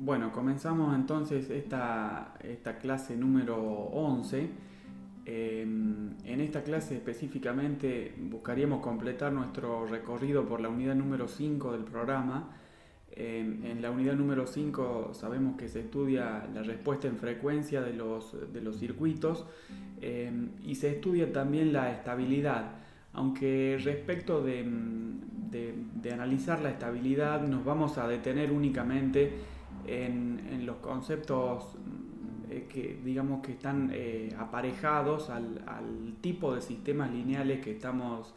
Bueno, comenzamos entonces esta clase número 11. En esta clase específicamente buscaríamos completar nuestro recorrido por la unidad número 5 del programa. En la unidad número 5 sabemos que se estudia la respuesta en frecuencia de los circuitos y se estudia también la estabilidad. Aunque respecto de analizar la estabilidad nos vamos a detener únicamente en los conceptos que digamos que están aparejados al tipo de sistemas lineales que estamos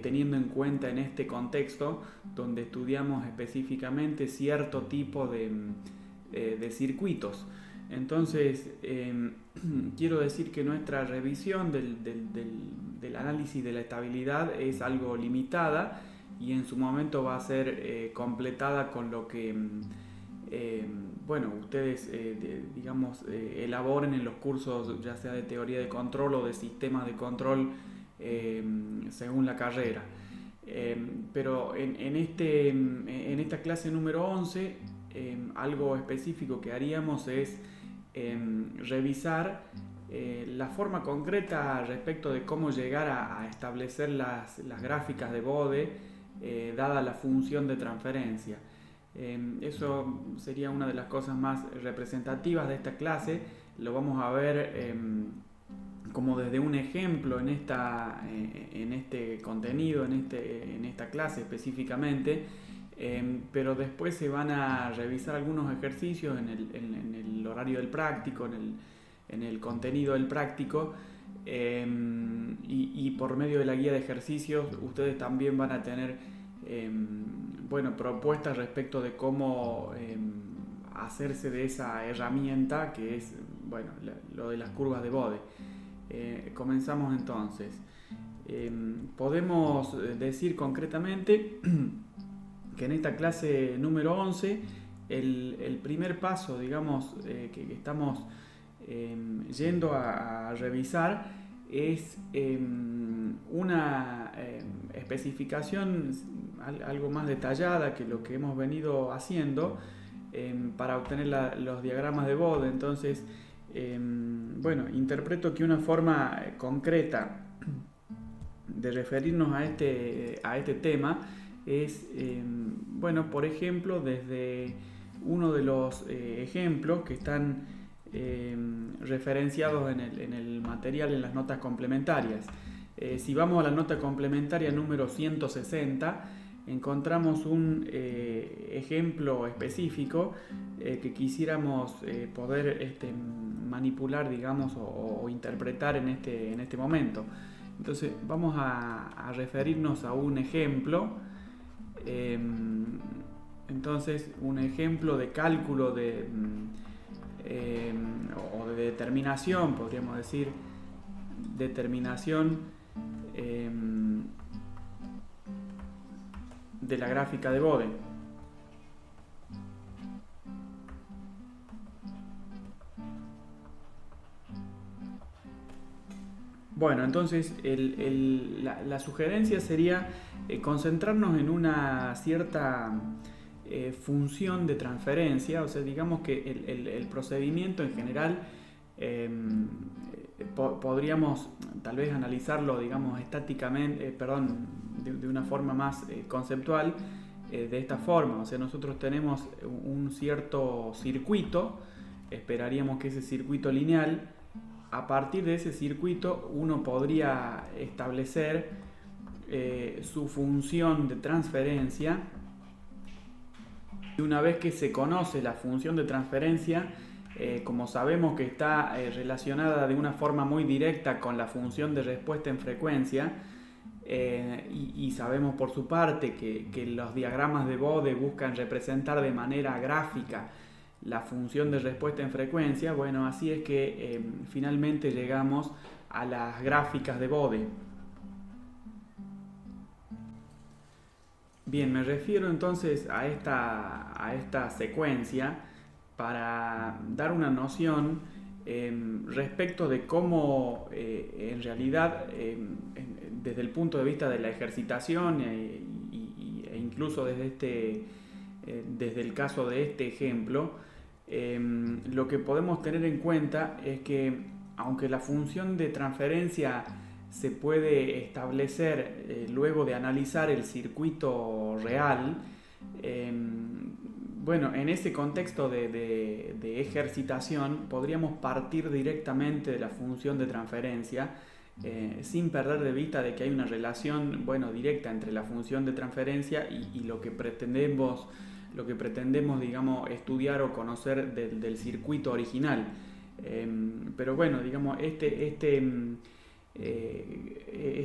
teniendo en cuenta en este contexto, donde estudiamos específicamente cierto tipo de circuitos. Entonces, quiero decir que nuestra revisión del análisis de la estabilidad es algo limitada y en su momento va a ser completada con lo que ustedes elaboren en los cursos, ya sea de teoría de control o de sistemas de control según la carrera. Pero en esta clase número 11, algo específico que haríamos es revisar la forma concreta respecto de cómo llegar a establecer las gráficas de Bode dada la función de transferencia. Eso sería una de las cosas más representativas de esta clase. Lo vamos a ver como desde un ejemplo en este contenido, en esta clase específicamente, pero después se van a revisar algunos ejercicios en el horario del práctico, en el contenido del práctico, y por medio de la guía de ejercicios ustedes también van a tener propuestas respecto de cómo hacerse de esa herramienta que es lo de las curvas de Bode. Comenzamos entonces. Podemos decir concretamente que en esta clase número 11 el primer paso, digamos, que estamos yendo a revisar es una especificación algo más detallada que lo que hemos venido haciendo para obtener los diagramas de Bode. Entonces, interpreto que una forma concreta de referirnos a este tema es, por ejemplo, desde uno de los ejemplos que están referenciados en el material en las notas complementarias. Si vamos a la nota complementaria número 160, encontramos un ejemplo específico que quisiéramos poder manipular, digamos, o interpretar en este momento. Entonces vamos a referirnos a un ejemplo. Entonces, un ejemplo de cálculo o de determinación, podríamos decir, determinación de la gráfica de Bode. Bueno, entonces la sugerencia sería concentrarnos en una cierta función de transferencia, o sea, digamos que el procedimiento en general podríamos tal vez analizarlo, digamos, estáticamente, de una forma más conceptual, de esta forma. O sea, nosotros tenemos un cierto circuito, esperaríamos que ese circuito lineal, a partir de ese circuito uno podría establecer su función de transferencia. Y una vez que se conoce la función de transferencia, como sabemos que está relacionada de una forma muy directa con la función de respuesta en frecuencia, y sabemos por su parte que los diagramas de Bode buscan representar de manera gráfica la función de respuesta en frecuencia, así es que finalmente llegamos a las gráficas de Bode. Bien, me refiero entonces a esta secuencia para dar una noción respecto de cómo en realidad desde el punto de vista de la ejercitación e incluso desde desde el caso de este ejemplo, lo que podemos tener en cuenta es que aunque la función de transferencia se puede establecer luego de analizar el circuito real, bueno, en ese contexto de ejercitación podríamos partir directamente de la función de transferencia sin perder de vista de que hay una relación, bueno, directa entre la función de transferencia y lo que pretendemos, digamos, estudiar o conocer del circuito original. Pero bueno, digamos, este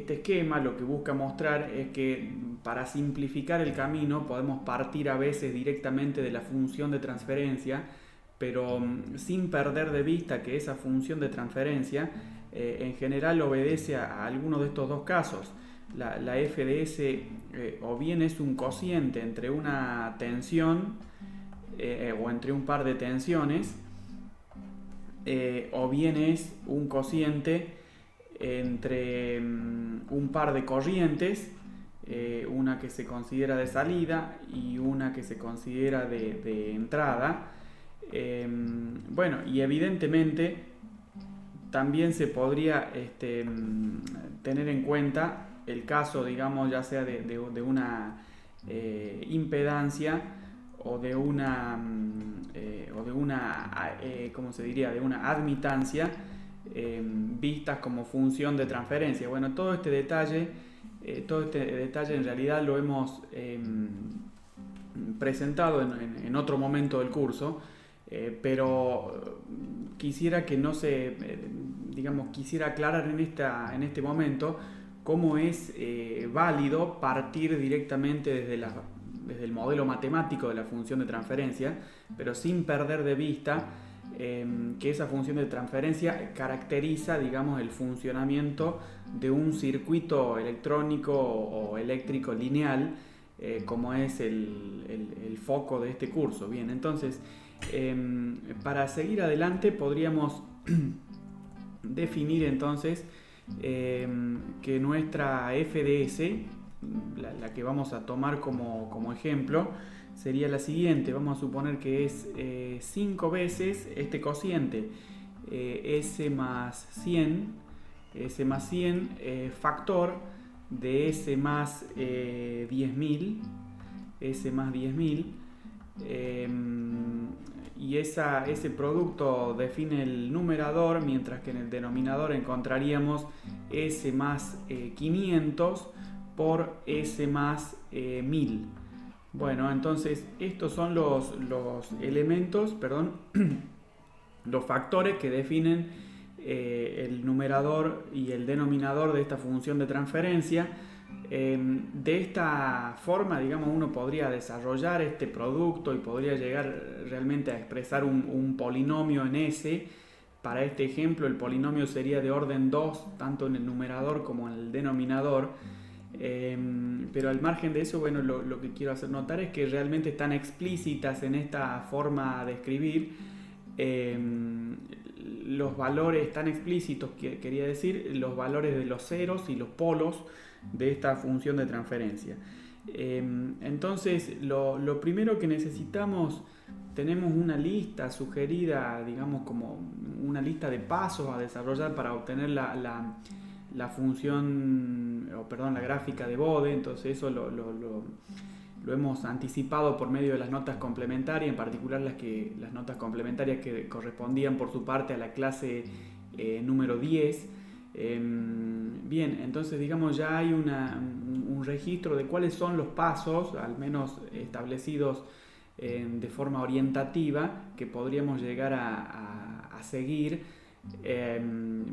esquema lo que busca mostrar es que para simplificar el camino podemos partir a veces directamente de la función de transferencia, pero sin perder de vista que esa función de transferencia en general obedece a alguno de estos dos casos. La f de s o bien es un cociente entre una tensión o entre un par de tensiones, o bien es un cociente entre un par de corrientes, una que se considera de salida y una que se considera de entrada. Bueno, y evidentemente también se podría tener en cuenta el caso, digamos, ya sea de una impedancia o de una ¿cómo se diría? De una admitancia vistas como función de transferencia. Bueno, todo este detalle en realidad lo hemos presentado en otro momento del curso, pero quisiera que no se, quisiera aclarar en este momento cómo es válido partir directamente desde el modelo matemático de la función de transferencia, pero sin perder de vista que esa función de transferencia caracteriza, digamos, el funcionamiento de un circuito electrónico o eléctrico lineal, como es el foco de este curso. Bien, entonces, para seguir adelante podríamos definir entonces que nuestra FDS, la que vamos a tomar como ejemplo, sería la siguiente. Vamos a suponer que es 5 veces este cociente, S más 100, factor de S más 10.000, y ese producto define el numerador, mientras que en el denominador encontraríamos S más 500 por S más 1000. Bueno, entonces estos son los elementos, los factores que definen el numerador y el denominador de esta función de transferencia. De esta forma, digamos, uno podría desarrollar este producto y podría llegar realmente a expresar un polinomio en S. Para este ejemplo, el polinomio sería de orden 2, tanto en el numerador como en el denominador. Pero al margen de eso, bueno, lo que quiero hacer notar es que realmente están explícitas en esta forma de escribir los valores tan explícitos, quería decir, los valores de los ceros y los polos de esta función de transferencia. Entonces, lo primero que necesitamos, tenemos una lista sugerida, digamos, como una lista de pasos a desarrollar para obtener la función, la gráfica de Bode. Entonces eso lo hemos anticipado por medio de las notas complementarias, en particular las notas complementarias que correspondían por su parte a la clase número 10. Bien, entonces digamos ya hay un registro de cuáles son los pasos, al menos establecidos de forma orientativa, que podríamos llegar a seguir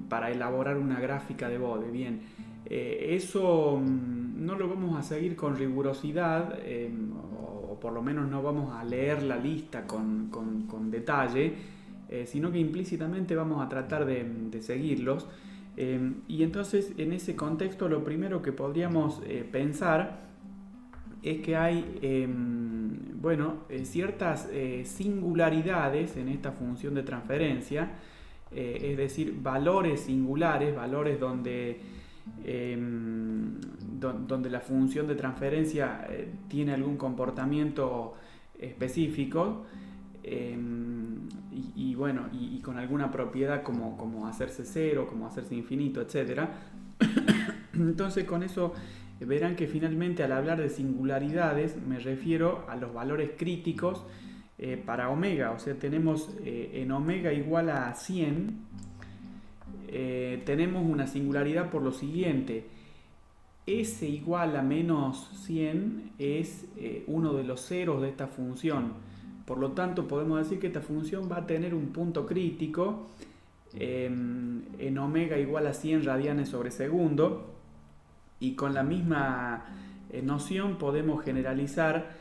para elaborar una gráfica de Bode. Bien, eso no lo vamos a seguir con rigurosidad, o por lo menos no vamos a leer la lista con detalle, sino que implícitamente vamos a tratar de seguirlos. Y entonces, en ese contexto, lo primero que podríamos pensar es que hay ciertas singularidades en esta función de transferencia, es decir, valores singulares, valores donde la función de transferencia tiene algún comportamiento específicos, bueno, y con alguna propiedad como hacerse cero, como hacerse infinito, etc. Entonces con eso verán que finalmente al hablar de singularidades me refiero a los valores críticos para omega. O sea, tenemos en omega igual a 100, tenemos una singularidad por lo siguiente: s igual a menos 100 es uno de los ceros de esta función. Por lo tanto, podemos decir que esta función va a tener un punto crítico en omega igual a 100 radianes sobre segundo, y con la misma noción podemos generalizar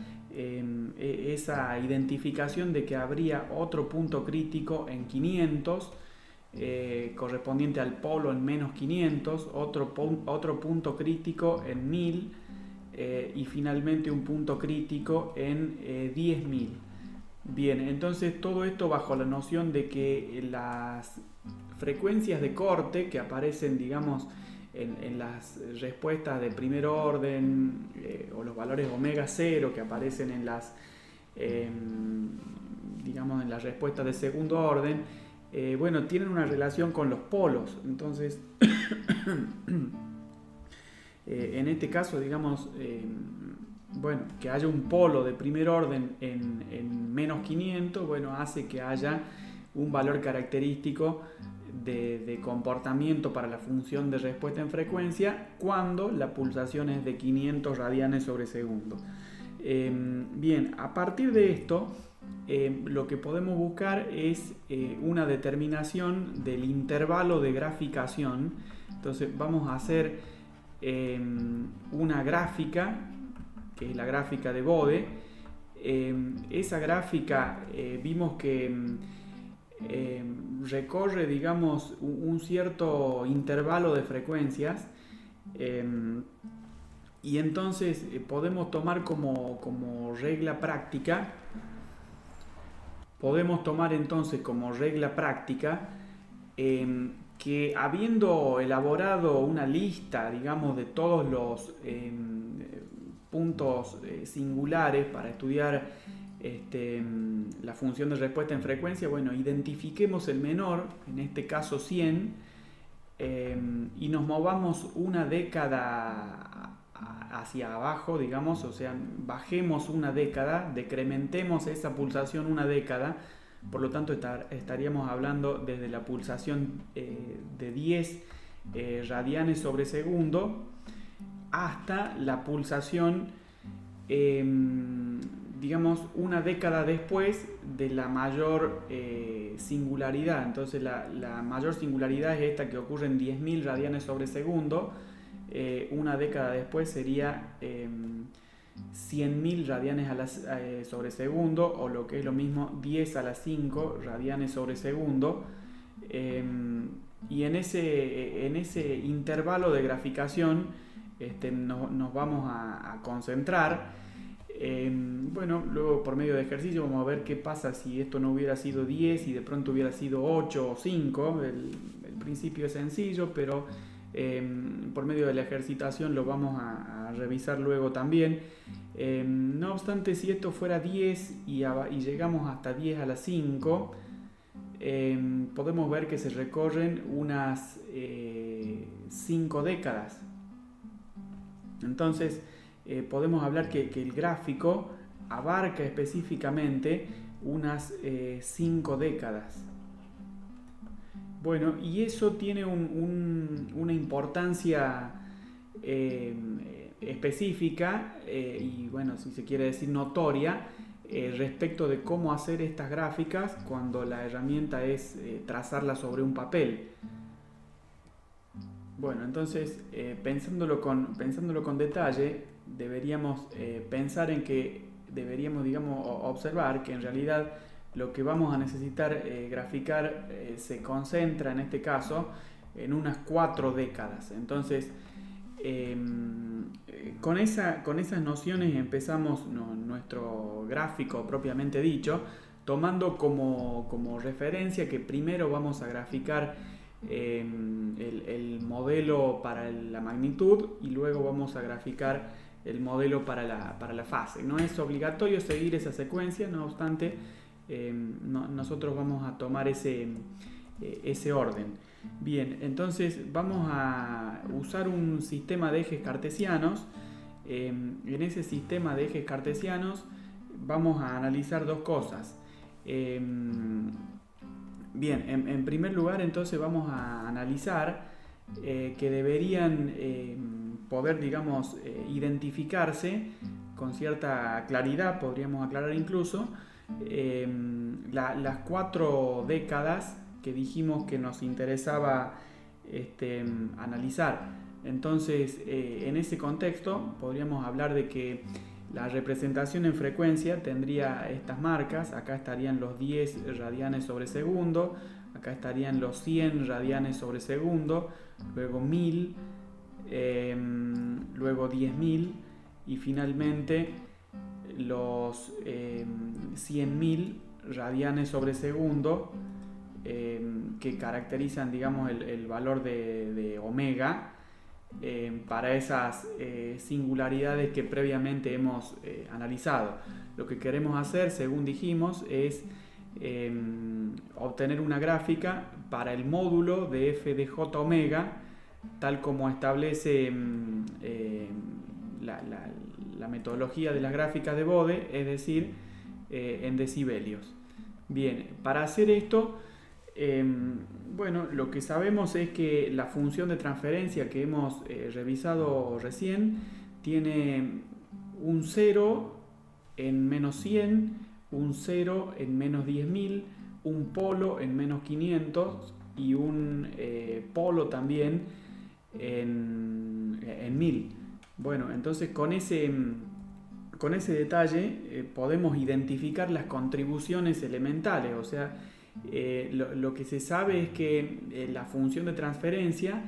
esa identificación de que habría otro punto crítico en 500, correspondiente al polo en menos 500, otro punto crítico en 1000 y finalmente un punto crítico en 10.000. Bien, entonces todo esto bajo la noción de que las frecuencias de corte que aparecen, digamos, en las respuestas de primer orden o los valores omega 0 que aparecen en las, digamos, en las respuestas de segundo orden, bueno, tienen una relación con los polos. Entonces, en este caso, digamos, bueno, que haya un polo de primer orden en menos 500, bueno, hace que haya un valor característico de comportamiento para la función de respuesta en frecuencia cuando la pulsación es de 500 radianes sobre segundo. Bien, a partir de esto, lo que podemos buscar es una determinación del intervalo de graficación. Entonces vamos a hacer una gráfica, que es la gráfica de Bode. Esa gráfica vimos que recorre, digamos, un cierto intervalo de frecuencias, y entonces podemos tomar como regla práctica, que habiendo elaborado una lista, digamos, de todos los puntos singulares para estudiar la función de respuesta en frecuencia, bueno, identifiquemos el menor, en este caso 100, y nos movamos una década hacia abajo, digamos, o sea, bajemos una década, decrementemos esa pulsación una década. Por lo tanto, estaríamos hablando desde la pulsación de 10 radianes sobre segundo hasta la pulsación, digamos, una década después de la mayor singularidad. Entonces, la mayor singularidad es esta que ocurre en 10.000 radianes sobre segundo. Una década después sería 100.000 radianes sobre segundo, o lo que es lo mismo, 10 a la 5 radianes sobre segundo. Y en ese intervalo de graficación nos vamos a concentrar. Bueno, luego por medio de ejercicio vamos a ver qué pasa si esto no hubiera sido 10 y de pronto hubiera sido 8 o 5. El principio es sencillo, pero por medio de la ejercitación lo vamos a revisar luego también. No obstante, si esto fuera 10 y llegamos hasta 10 a la 5, podemos ver que se recorren unas 5 décadas. Entonces podemos hablar que el gráfico abarca específicamente unas 5 décadas. Bueno, y eso tiene una importancia específica y, bueno, si se quiere decir notoria, respecto de cómo hacer estas gráficas cuando la herramienta es trazarlas sobre un papel. Bueno, entonces, pensándolo con detalle, deberíamos pensar en que deberíamos, digamos, observar que en realidad lo que vamos a necesitar graficar se concentra en este caso en unas 4 décadas. Entonces, con esas nociones empezamos nuestro gráfico propiamente dicho, tomando como referencia que primero vamos a graficar el modelo para la magnitud y luego vamos a graficar el modelo para la fase. No es obligatorio seguir esa secuencia, no obstante, nosotros vamos a tomar ese orden. Bien, entonces vamos a usar un sistema de ejes cartesianos. En ese sistema de ejes cartesianos vamos a analizar dos cosas. Bien, en primer lugar entonces vamos a analizar que deberían poder, digamos, identificarse con cierta claridad, podríamos aclarar incluso, las 4 décadas que dijimos que nos interesaba analizar. Entonces, en ese contexto podríamos hablar de que la representación en frecuencia tendría estas marcas. Acá estarían los 10 radianes sobre segundo, acá estarían los 100 radianes sobre segundo, luego 1000, luego 10.000 y finalmente los 100.000 radianes sobre segundo, que caracterizan, digamos, el valor de omega para esas singularidades que previamente hemos analizado. Lo que queremos hacer, según dijimos, es obtener una gráfica para el módulo de f de j omega, tal como establece la metodología de las gráficas de Bode, es decir, en decibelios. Bien, para hacer esto, bueno, lo que sabemos es que la función de transferencia que hemos revisado recién tiene un 0 en menos 100, un 0 en menos 10.000, un polo en menos 500 y un polo también en 1000. Bueno, entonces con ese detalle podemos identificar las contribuciones elementales, o sea, lo que se sabe es que la función de transferencia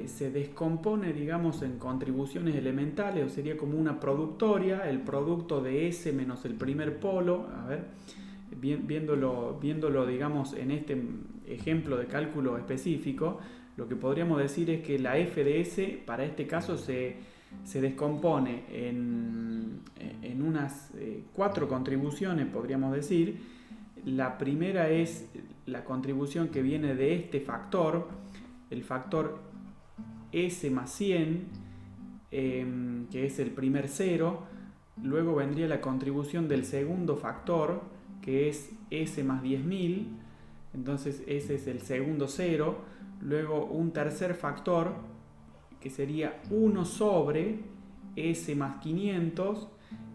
se descompone, digamos, en contribuciones elementales, o sería como una productoria, el producto de S menos el primer polo. A ver, viéndolo, digamos, en este ejemplo de cálculo específico, lo que podríamos decir es que la f de S para este caso se descompone en unas 4 contribuciones, podríamos decir. La primera es la contribución que viene de este factor, el factor S más 100, que es el primer 0. Luego vendría la contribución del segundo factor, que es S más 10.000, entonces ese es el segundo 0. Luego un tercer factor, que sería 1 sobre S más 500,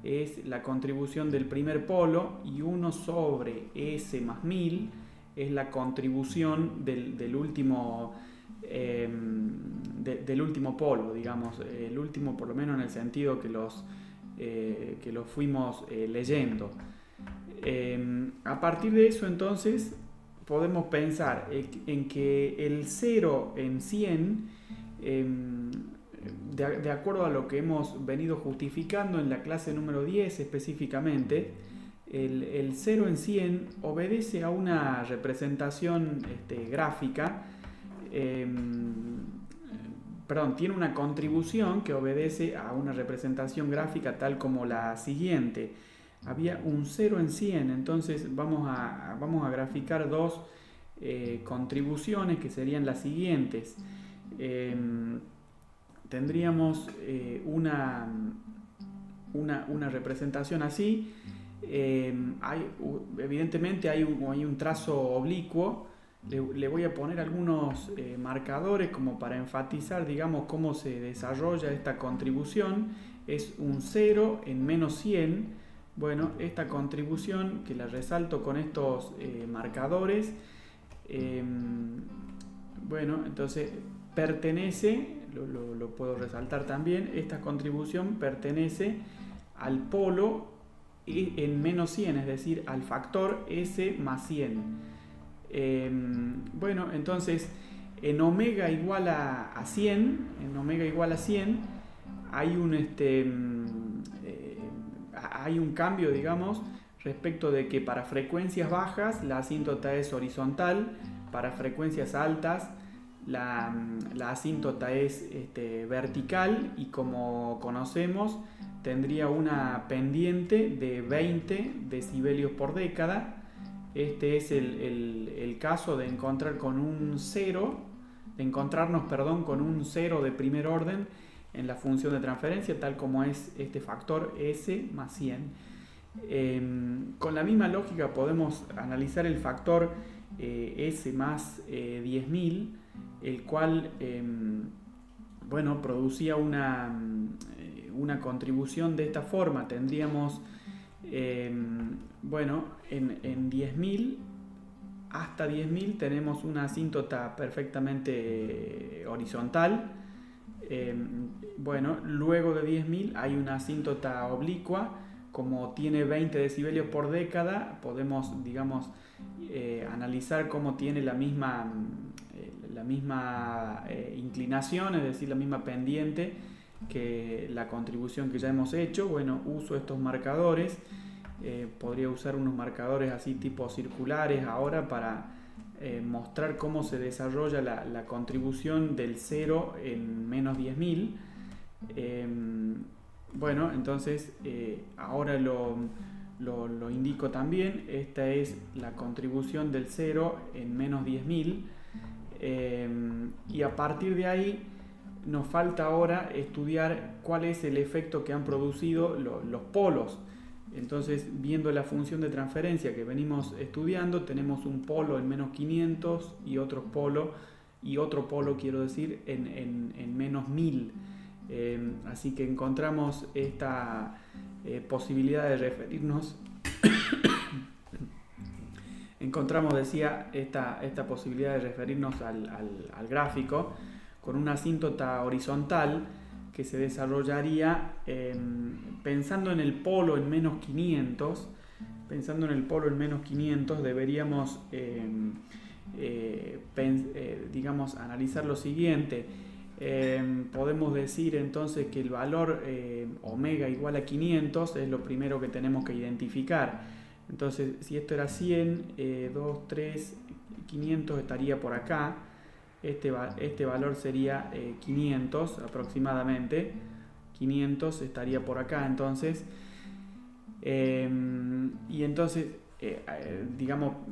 es la contribución del primer polo, y 1 sobre S más 1000 es la contribución del último polo, digamos, el último por lo menos en el sentido que los fuimos leyendo. A partir de eso entonces podemos pensar en que el 0 en 100, de acuerdo a lo que hemos venido justificando en la clase número 10 específicamente, el 0 en 100 obedece a una representación gráfica, tiene una contribución que obedece a una representación gráfica tal como la siguiente. Había un 0 en 100, entonces vamos a graficar dos contribuciones que serían las siguientes. Tendríamos una representación así. Evidentemente hay un trazo oblicuo. Le voy a poner algunos marcadores como para enfatizar, digamos, cómo se desarrolla esta contribución. Es un 0 en menos 100. Bueno, esta contribución que la resalto con estos marcadores, bueno, entonces pertenece, lo puedo resaltar también, esta contribución pertenece al polo en menos 100, es decir, al factor S más 100. Bueno, entonces en omega igual a 100, hay un cambio, digamos, respecto de que para frecuencias bajas la asíntota es horizontal, para frecuencias altas la asíntota es vertical y, como conocemos, tendría una pendiente de 20 decibelios por década. Este es el caso de encontrarnos con un cero de primer orden en la función de transferencia, tal como es este factor S más 100. Con la misma lógica podemos analizar el factor S más 10.000, el cual producía una contribución de esta forma. Tendríamos en 10.000 hasta 10.000 tenemos una asíntota perfectamente horizontal. Luego de 10.000 hay una asíntota oblicua. Como tiene 20 decibelios por década, podemos, analizar cómo tiene la misma inclinación, es decir, la misma pendiente que la contribución que ya hemos hecho. Uso estos marcadores. Podría usar unos marcadores así tipo circulares ahora para mostrar cómo se desarrolla la contribución del 0 en menos 10.000. Entonces ahora lo indico también. Esta es la contribución del 0 en menos 10.000. Y a partir de ahí nos falta ahora estudiar cuál es el efecto que han producido los polos. Entonces, viendo la función de transferencia que venimos estudiando, tenemos un polo en menos 500 y otro polo en menos 1000. Así que encontramos esta posibilidad de referirnos esta posibilidad de referirnos al gráfico con una asíntota horizontal que se desarrollaría pensando en el polo en menos 500. Pensando en el polo en menos 500 deberíamos analizar lo siguiente. Podemos decir entonces que el valor omega igual a 500 es lo primero que tenemos que identificar. Entonces, si esto era 100, 2, 3, 500 estaría por acá. Este valor sería 500 aproximadamente. 500 estaría por acá, entonces. Y entonces,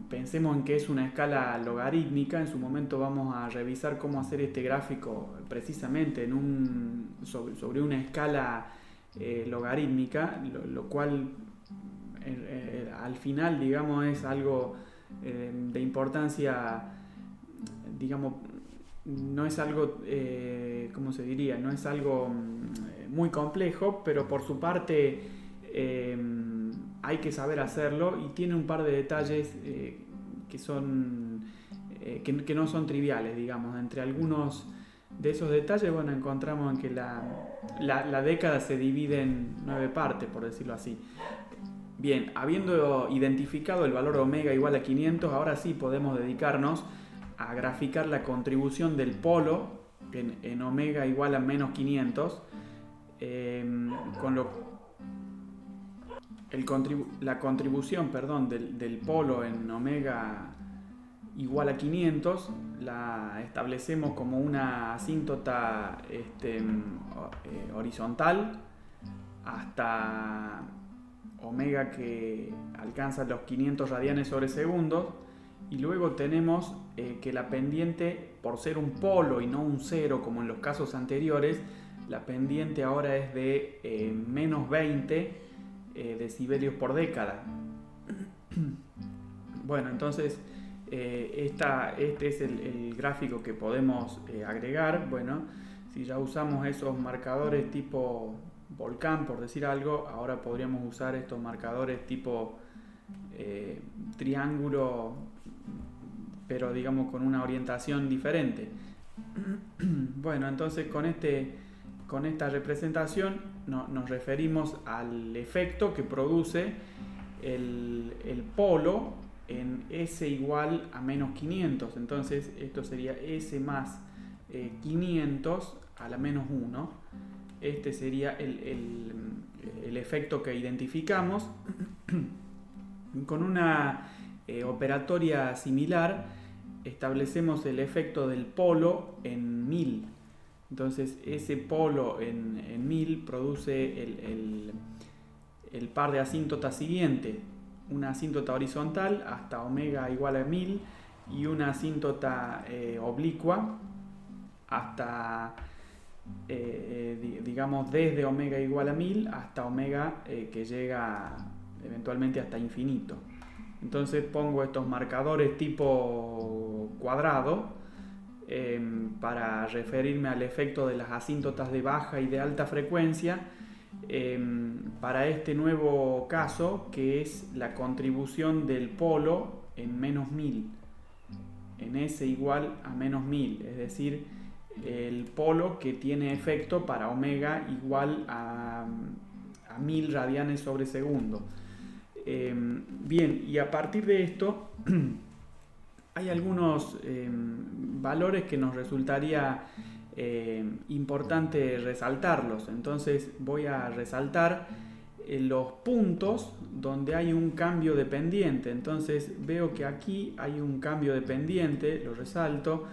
pensemos en que es una escala logarítmica. En su momento vamos a revisar cómo hacer este gráfico precisamente sobre una escala logarítmica, lo cual al final, es algo de importancia, no es algo, ¿cómo se diría? No es algo muy complejo, pero por su parte hay que saber hacerlo, y tiene un par de detalles que no son triviales, Entre algunos de esos detalles, encontramos en que la década se divide en 9 partes, por decirlo así. Bien, habiendo identificado el valor omega igual a 500, ahora sí podemos dedicarnos a graficar la contribución del polo en omega igual a menos 500, la contribución del polo en omega igual a 500 la establecemos como una asíntota horizontal hasta omega que alcanza los 500 radianes sobre segundo, y luego tenemos que la pendiente, por ser un polo y no un cero como en los casos anteriores, la pendiente ahora es de menos 20 decibelios por década. Entonces este es el gráfico que podemos agregar. Si ya usamos esos marcadores tipo volcán, por decir algo, ahora podríamos usar estos marcadores tipo triángulo, pero con una orientación diferente. Entonces con esta representación nos referimos al efecto que produce el polo en S igual a menos 500. Entonces esto sería S más 500 a la menos 1. Este sería el efecto que identificamos. Con una operatoria similar establecemos el efecto del polo en 1000. Entonces ese polo en 1000 produce el par de asíntotas siguiente, una asíntota horizontal hasta omega igual a 1000 y una asíntota oblicua hasta, digamos, desde omega igual a 1000 hasta omega que llega eventualmente hasta infinito. Entonces pongo estos marcadores tipo cuadrado para referirme al efecto de las asíntotas de baja y de alta frecuencia para este nuevo caso, que es la contribución del polo en menos 1000, en S igual a menos 1000, es decir, el polo que tiene efecto para omega igual a 1000 radianes sobre segundo. Bien, y a partir de esto hay algunos valores que nos resultaría importante resaltarlos. Entonces voy a resaltar los puntos donde hay un cambio de pendiente. Entonces veo que aquí hay un cambio de pendiente, lo resalto,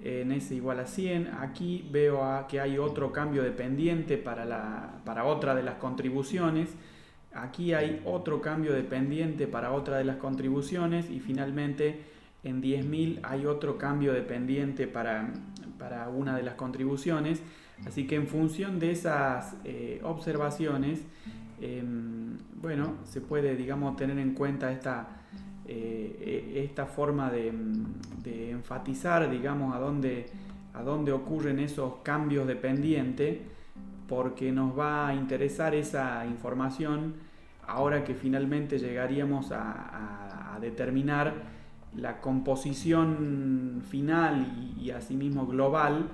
en S igual a 100. Aquí veo que hay otro cambio de pendiente para otra de las contribuciones. Aquí hay otro cambio de pendiente para otra de las contribuciones, y finalmente en 10.000 hay otro cambio de pendiente para una de las contribuciones. Así que en función de esas observaciones, bueno, se puede, digamos, tener en cuenta esta forma de enfatizar, digamos, a dónde ocurren esos cambios de pendiente, porque nos va a interesar esa información ahora que finalmente llegaríamos a determinar la composición final y asimismo global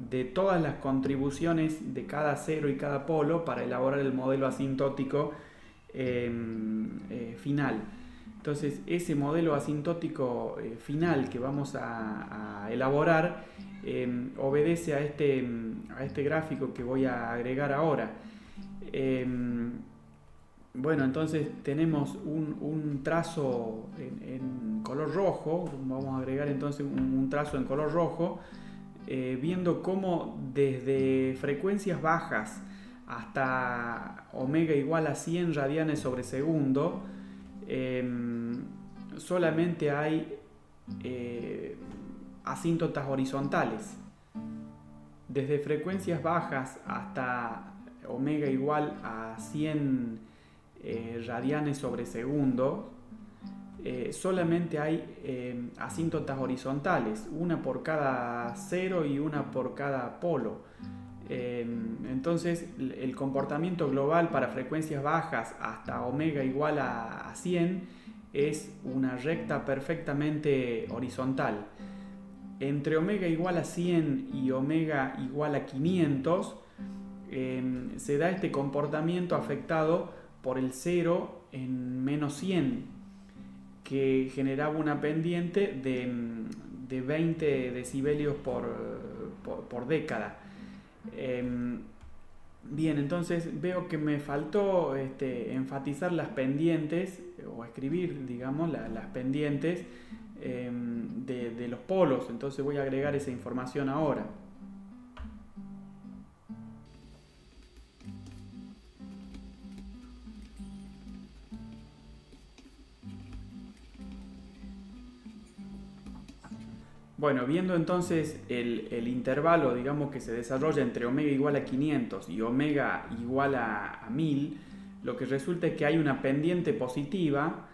de todas las contribuciones de cada cero y cada polo para elaborar el modelo asintótico final. Entonces ese modelo asintótico final que vamos a elaborar obedece a este gráfico que voy a agregar ahora. Bueno, entonces tenemos un trazo en color rojo. Vamos a agregar entonces un trazo en color rojo, viendo cómo desde frecuencias bajas hasta omega igual a 100 radianes sobre segundo solamente hay asíntotas horizontales. Desde frecuencias bajas hasta omega igual a 100 radianes sobre segundo, solamente hay asíntotas horizontales, una por cada cero y una por cada polo. Entonces el comportamiento global para frecuencias bajas hasta omega igual a 100 es una recta perfectamente horizontal. Entre omega igual a 100 y omega igual a 500 se da este comportamiento afectado por el 0 en menos 100, que generaba una pendiente de 20 decibelios por década. Bien, entonces veo que me faltó enfatizar las pendientes, o escribir, digamos, las pendientes de los polos. Entonces voy a agregar esa información ahora. Bueno, viendo entonces el intervalo, digamos, que se desarrolla entre omega igual a 500 y omega igual a 1000, lo que resulta es que hay una pendiente positiva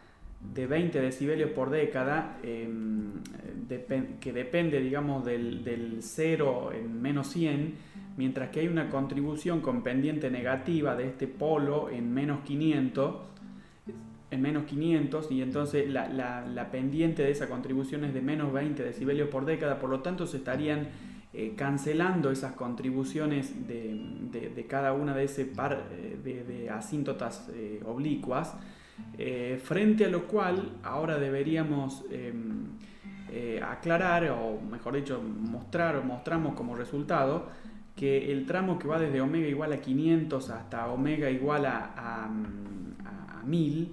de 20 decibelios por década que depende, digamos, del 0 en menos 100, mientras que hay una contribución con pendiente negativa de este polo en menos 500, y entonces la pendiente de esa contribución es de menos 20 decibelios por década. Por lo tanto se estarían cancelando esas contribuciones de cada una de ese par de asíntotas oblicuas, frente a lo cual ahora deberíamos aclarar, o mejor dicho mostramos como resultado que el tramo que va desde omega igual a 500 hasta omega igual a 1000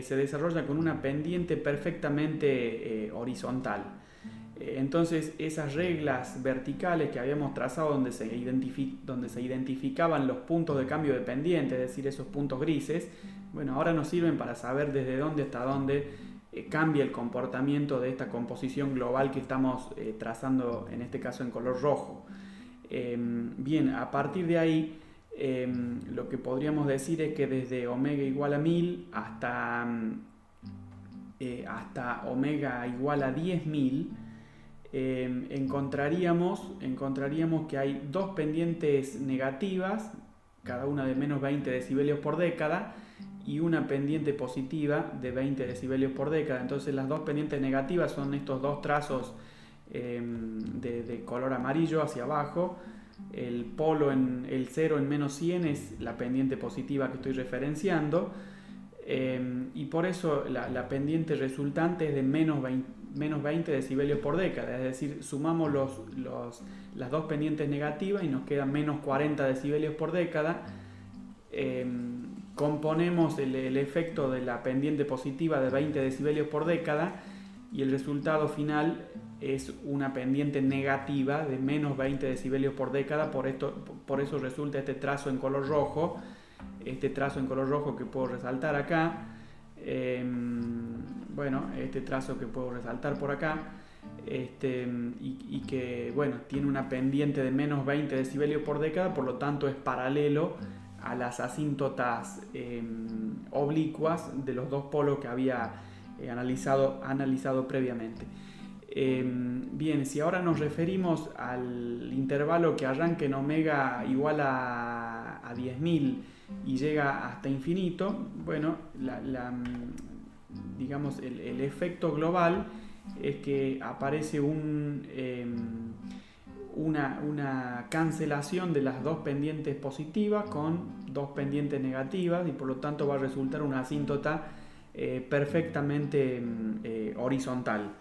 se desarrolla con una pendiente perfectamente horizontal. Entonces esas reglas verticales que habíamos trazado donde se identificaban los puntos de cambio de pendiente, es decir, esos puntos grises, bueno, ahora nos sirven para saber desde dónde hasta dónde cambia el comportamiento de esta composición global que estamos trazando, en este caso en color rojo. Bien, a partir de ahí, lo que podríamos decir es que desde omega igual a 1000 hasta omega igual a 10.000, encontraríamos que hay dos pendientes negativas, cada una de menos 20 decibelios por década, y una pendiente positiva de 20 decibelios por década. Entonces las dos pendientes negativas son estos dos trazos de color amarillo hacia abajo. El polo el 0 en menos 100 es la pendiente positiva que estoy referenciando, y por eso la pendiente resultante es de menos 20 decibelios por década, es decir, sumamos las dos pendientes negativas y nos quedan menos 40 decibelios por década. Componemos el efecto de la pendiente positiva de 20 decibelios por década y el resultado final es una pendiente negativa de menos 20 decibelios por década. Por eso resulta este trazo en color rojo, que puedo resaltar acá. Bueno, este trazo que puedo resaltar por acá, y que, bueno, tiene una pendiente de menos 20 decibelios por década, por lo tanto es paralelo a las asíntotas oblicuas de los dos polos que había analizado previamente. Bien, si ahora nos referimos al intervalo que arranca en omega igual a 10.000 y llega hasta infinito, bueno, digamos, el efecto global es que aparece una cancelación de las dos pendientes positivas con dos pendientes negativas, y por lo tanto va a resultar una asíntota perfectamente horizontal.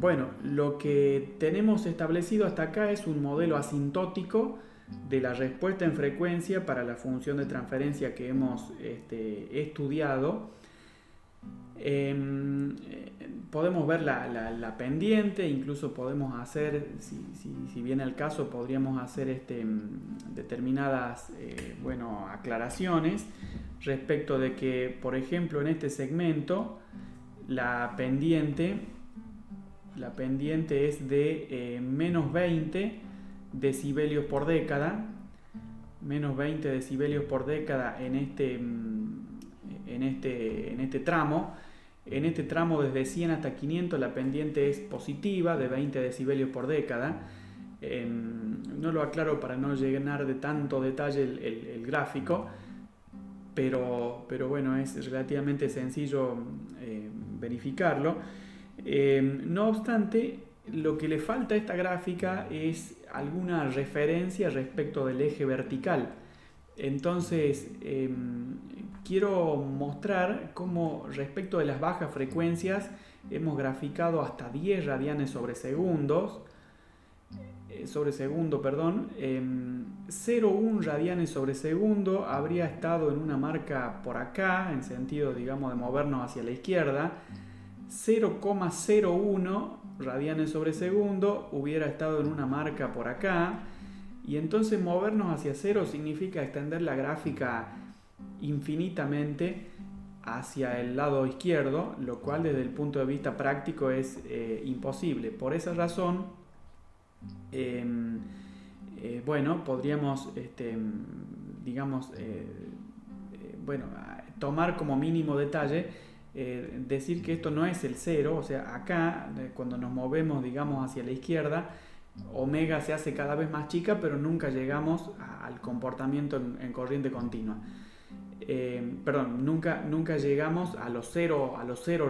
Bueno, lo que tenemos establecido hasta acá es un modelo asintótico de la respuesta en frecuencia para la función de transferencia que hemos estudiado. Podemos ver la pendiente, incluso podemos hacer, si viene el caso, podríamos hacer determinadas aclaraciones respecto de que, por ejemplo, en este segmento la pendiente es de menos 20 decibelios por década, menos 20 decibelios por década en este tramo. En este tramo desde 100 hasta 500 la pendiente es positiva de 20 decibelios por década. No lo aclaro para no llenar de tanto detalle el gráfico, pero bueno, es relativamente sencillo verificarlo. No obstante, lo que le falta a esta gráfica es alguna referencia respecto del eje vertical. Entonces, quiero mostrar cómo respecto de las bajas frecuencias hemos graficado hasta 10 radianes sobre segundo, 0,1 radianes sobre segundo habría estado en una marca por acá, en sentido, digamos, de movernos hacia la izquierda. 0,01 radianes sobre segundo hubiera estado en una marca por acá, y entonces movernos hacia cero significa extender la gráfica infinitamente hacia el lado izquierdo, lo cual desde el punto de vista práctico es imposible. Por esa razón, podríamos tomar como mínimo detalle decir que esto no es el cero, o sea, acá cuando nos movemos, digamos, hacia la izquierda, omega se hace cada vez más chica, pero nunca llegamos al comportamiento en corriente continua. Nunca llegamos a los 0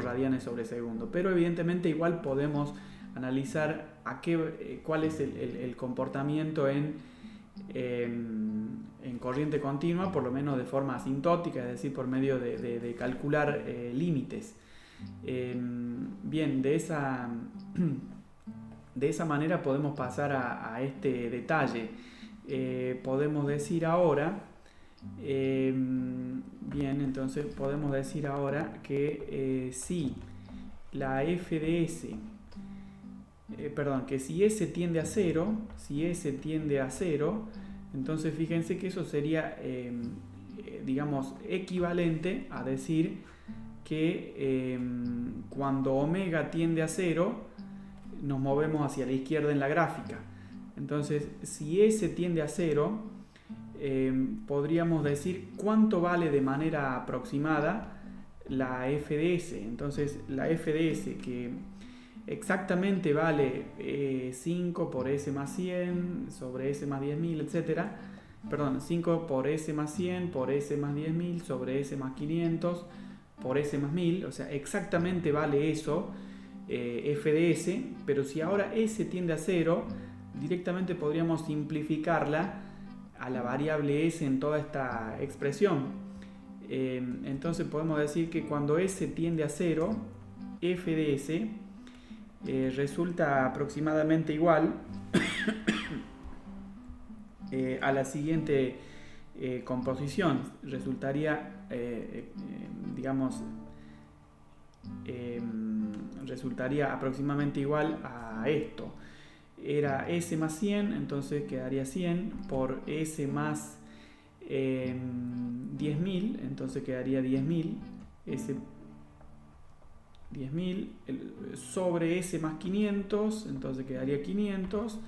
radianes sobre segundo, pero evidentemente igual podemos analizar cuál es el comportamiento en corriente continua, por lo menos de forma asintótica, es decir, por medio de calcular límites. Bien, de esa manera podemos pasar a este detalle. Podemos decir ahora, entonces podemos decir ahora que si la f de s, que si s tiende a 0, entonces fíjense que eso sería, digamos, equivalente a decir que cuando omega tiende a 0, nos movemos hacia la izquierda en la gráfica. Entonces, si s tiende a 0, podríamos decir cuánto vale de manera aproximada la f de s. Entonces, la f de s, que exactamente vale 5 por s más 100 sobre s más 10.000, etc. Perdón, 5 por s más 100 por s más 10.000 sobre s más 500 por s más 1000, o sea, exactamente vale eso, f de s, pero si ahora s tiende a 0, directamente podríamos simplificarla a la variable s en toda esta expresión. Entonces podemos decir que cuando s tiende a 0, f de s resulta aproximadamente igual a la siguiente composición. Resultaría, resultaría aproximadamente igual a esto. Era s más 100, entonces quedaría 100 por s más 10.000, entonces quedaría 10.000, s 10.000 sobre s más 500, entonces quedaría 500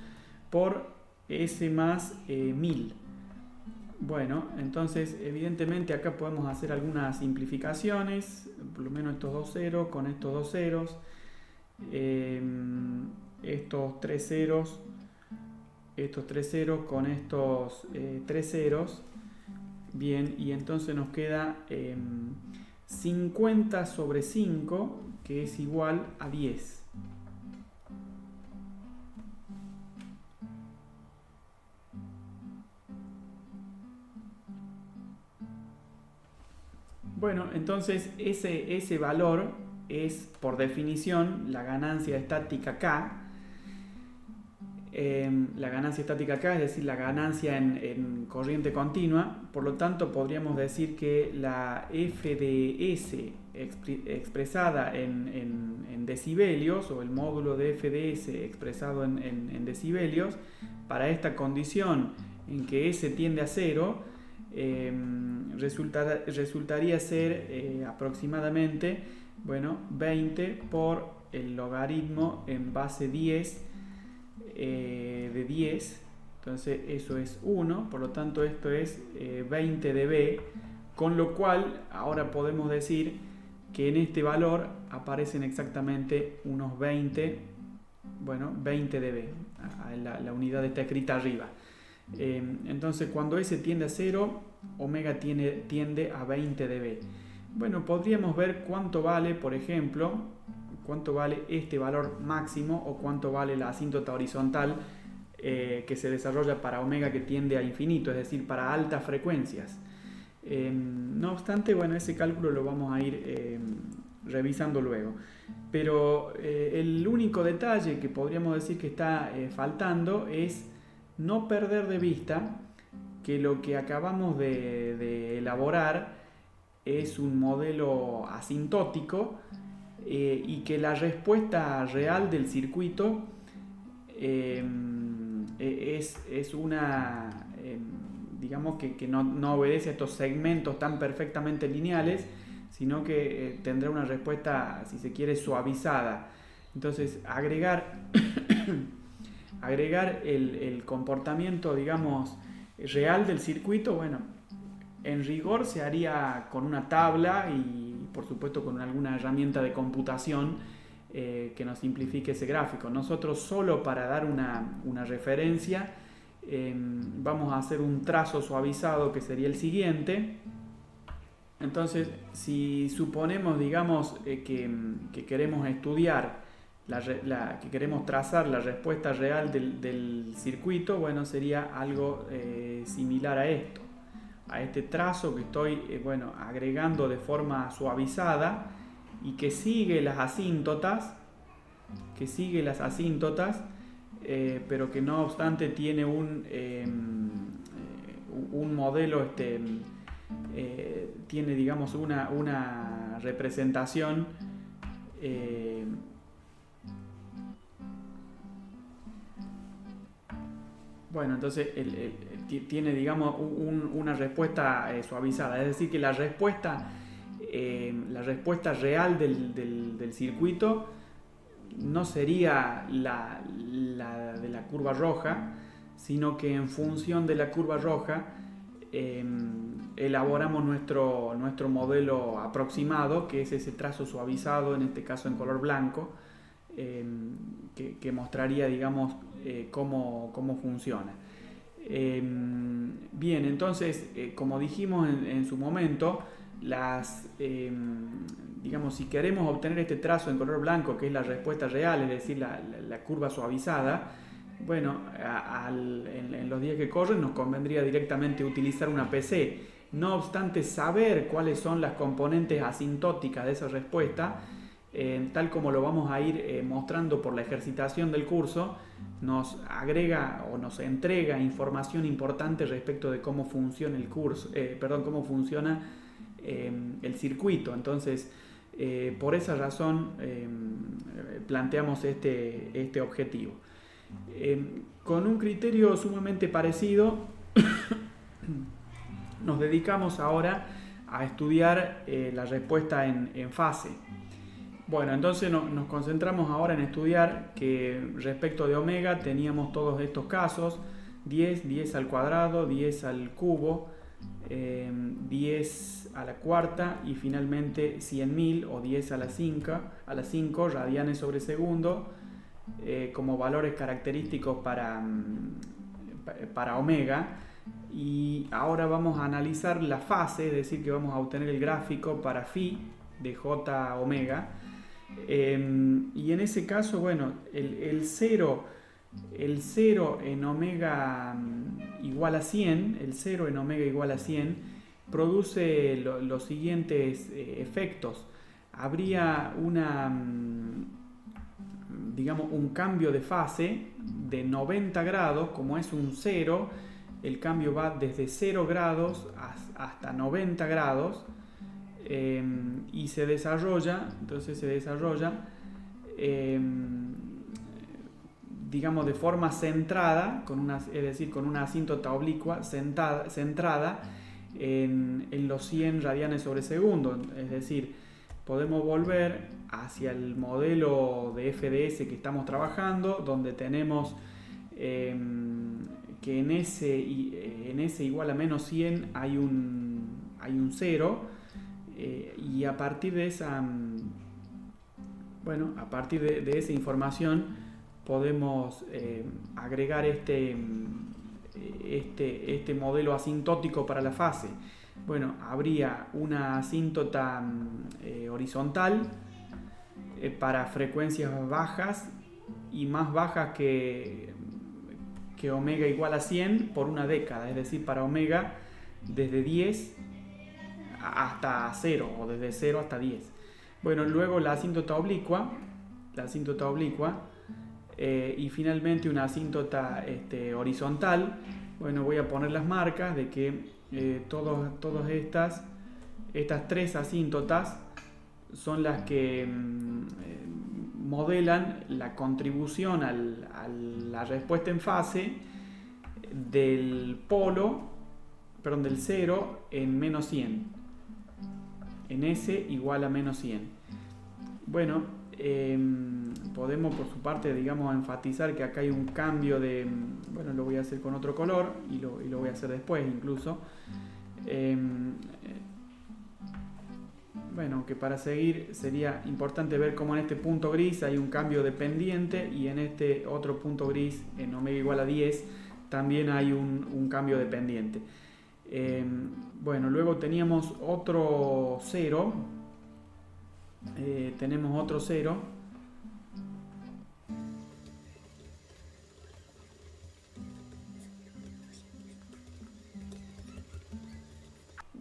por s más 1000. Bueno, entonces evidentemente acá podemos hacer algunas simplificaciones, por lo menos estos dos ceros con estos dos ceros, estos tres ceros con estos tres ceros. Bien, y entonces nos queda 50 sobre 5, que es igual a 10. Bueno, entonces ese valor es, por definición, la ganancia estática K. La ganancia estática K, es decir, la ganancia en corriente continua. Por lo tanto, podríamos decir que la f de s expresada en decibelios, o el módulo de f de s expresado en decibelios, para esta condición en que s tiende a 0, resultaría ser aproximadamente 20 por el logaritmo en base 10 de 10. Entonces eso es 1, por lo tanto esto es 20 dB, con lo cual ahora podemos decir que en este valor aparecen exactamente unos 20 dB, la unidad está escrita arriba. Entonces cuando S tiende a 0, omega tiende a 20 dB. Bueno, podríamos ver cuánto vale, por ejemplo, cuánto vale este valor máximo o cuánto vale la asíntota horizontal que se desarrolla para omega que tiende a infinito, es decir, para altas frecuencias. No obstante, ese cálculo lo vamos a ir revisando luego. Pero el único detalle que podríamos decir que está faltando es no perder de vista que lo que acabamos de elaborar es un modelo asintótico y que la respuesta real del circuito es una, digamos que no obedece a estos segmentos tan perfectamente lineales, sino que tendrá una respuesta, si se quiere, suavizada. Entonces, agregar el comportamiento, digamos, real del circuito, en rigor se haría con una tabla y por supuesto con alguna herramienta de computación que nos simplifique ese gráfico. Nosotros, solo para dar una referencia, vamos a hacer un trazo suavizado que sería el siguiente. Entonces, si suponemos, digamos, que queremos estudiar, que queremos trazar la respuesta real del circuito, sería algo similar a esto, a este trazo que estoy agregando de forma suavizada y que sigue las asíntotas, pero que no obstante tiene un modelo, tiene, digamos, una representación Eh, bueno, entonces tiene, digamos, una respuesta suavizada. Es decir, que la respuesta real del circuito no sería la de la curva roja, sino que en función de la curva roja elaboramos nuestro modelo aproximado, que es ese trazo suavizado, en este caso en color blanco, que mostraría, digamos, cómo funciona. Bien, entonces, como dijimos en su momento, digamos, si queremos obtener este trazo en color blanco, que es la respuesta real, es decir, la curva suavizada, bueno, en los días que corren nos convendría directamente utilizar una PC. No obstante, saber cuáles son las componentes asintóticas de esa respuesta, tal como lo vamos a ir mostrando por la ejercitación del curso, nos agrega o nos entrega información importante respecto de cómo funciona cómo funciona el circuito. Entonces, por esa razón planteamos este objetivo. Con un criterio sumamente parecido, nos dedicamos ahora a estudiar la respuesta en fase. Bueno, entonces nos concentramos ahora en estudiar que respecto de omega teníamos todos estos casos: 10 al cuadrado, 10 al cubo, 10 a la cuarta y finalmente 100.000 o 10 a la 5 radianes sobre segundo, como valores característicos para omega. Y ahora vamos a analizar la fase, es decir, que vamos a obtener el gráfico para phi de j omega. Y en ese caso, bueno, el 0 en omega igual a 100, el 0 en omega igual a 100, produce los siguientes efectos. Habría digamos, un cambio de fase de 90 grados, como es un 0, el cambio va desde 0 grados hasta 90 grados, y se desarrolla, digamos, de forma centrada, es decir, con una asíntota oblicua centrada en los 100 radianes sobre segundo. Es decir, podemos volver hacia el modelo de FDS que estamos trabajando, donde tenemos que en ese igual a menos 100 hay un 0, y a partir de esa información podemos agregar este modelo asintótico para la fase. Bueno, habría una asíntota horizontal para frecuencias bajas y más bajas que omega igual a 100 por una década, es decir, para omega desde 10 hasta 0 o desde 0 hasta 10. Bueno, luego la asíntota oblicua, y finalmente una asíntota horizontal. Bueno, voy a poner las marcas de que todas estas tres asíntotas son las que modelan la contribución a la respuesta en fase del del 0 en menos 100, en S igual a menos 100. Bueno, podemos por su parte, digamos, enfatizar que acá hay un cambio de, bueno, lo voy a hacer con otro color y lo voy a hacer después incluso. Bueno, que para seguir sería importante ver cómo en este punto gris hay un cambio de pendiente, y en este otro punto gris, en omega igual a 10, también hay un cambio de pendiente. Bueno, luego teníamos otro 0.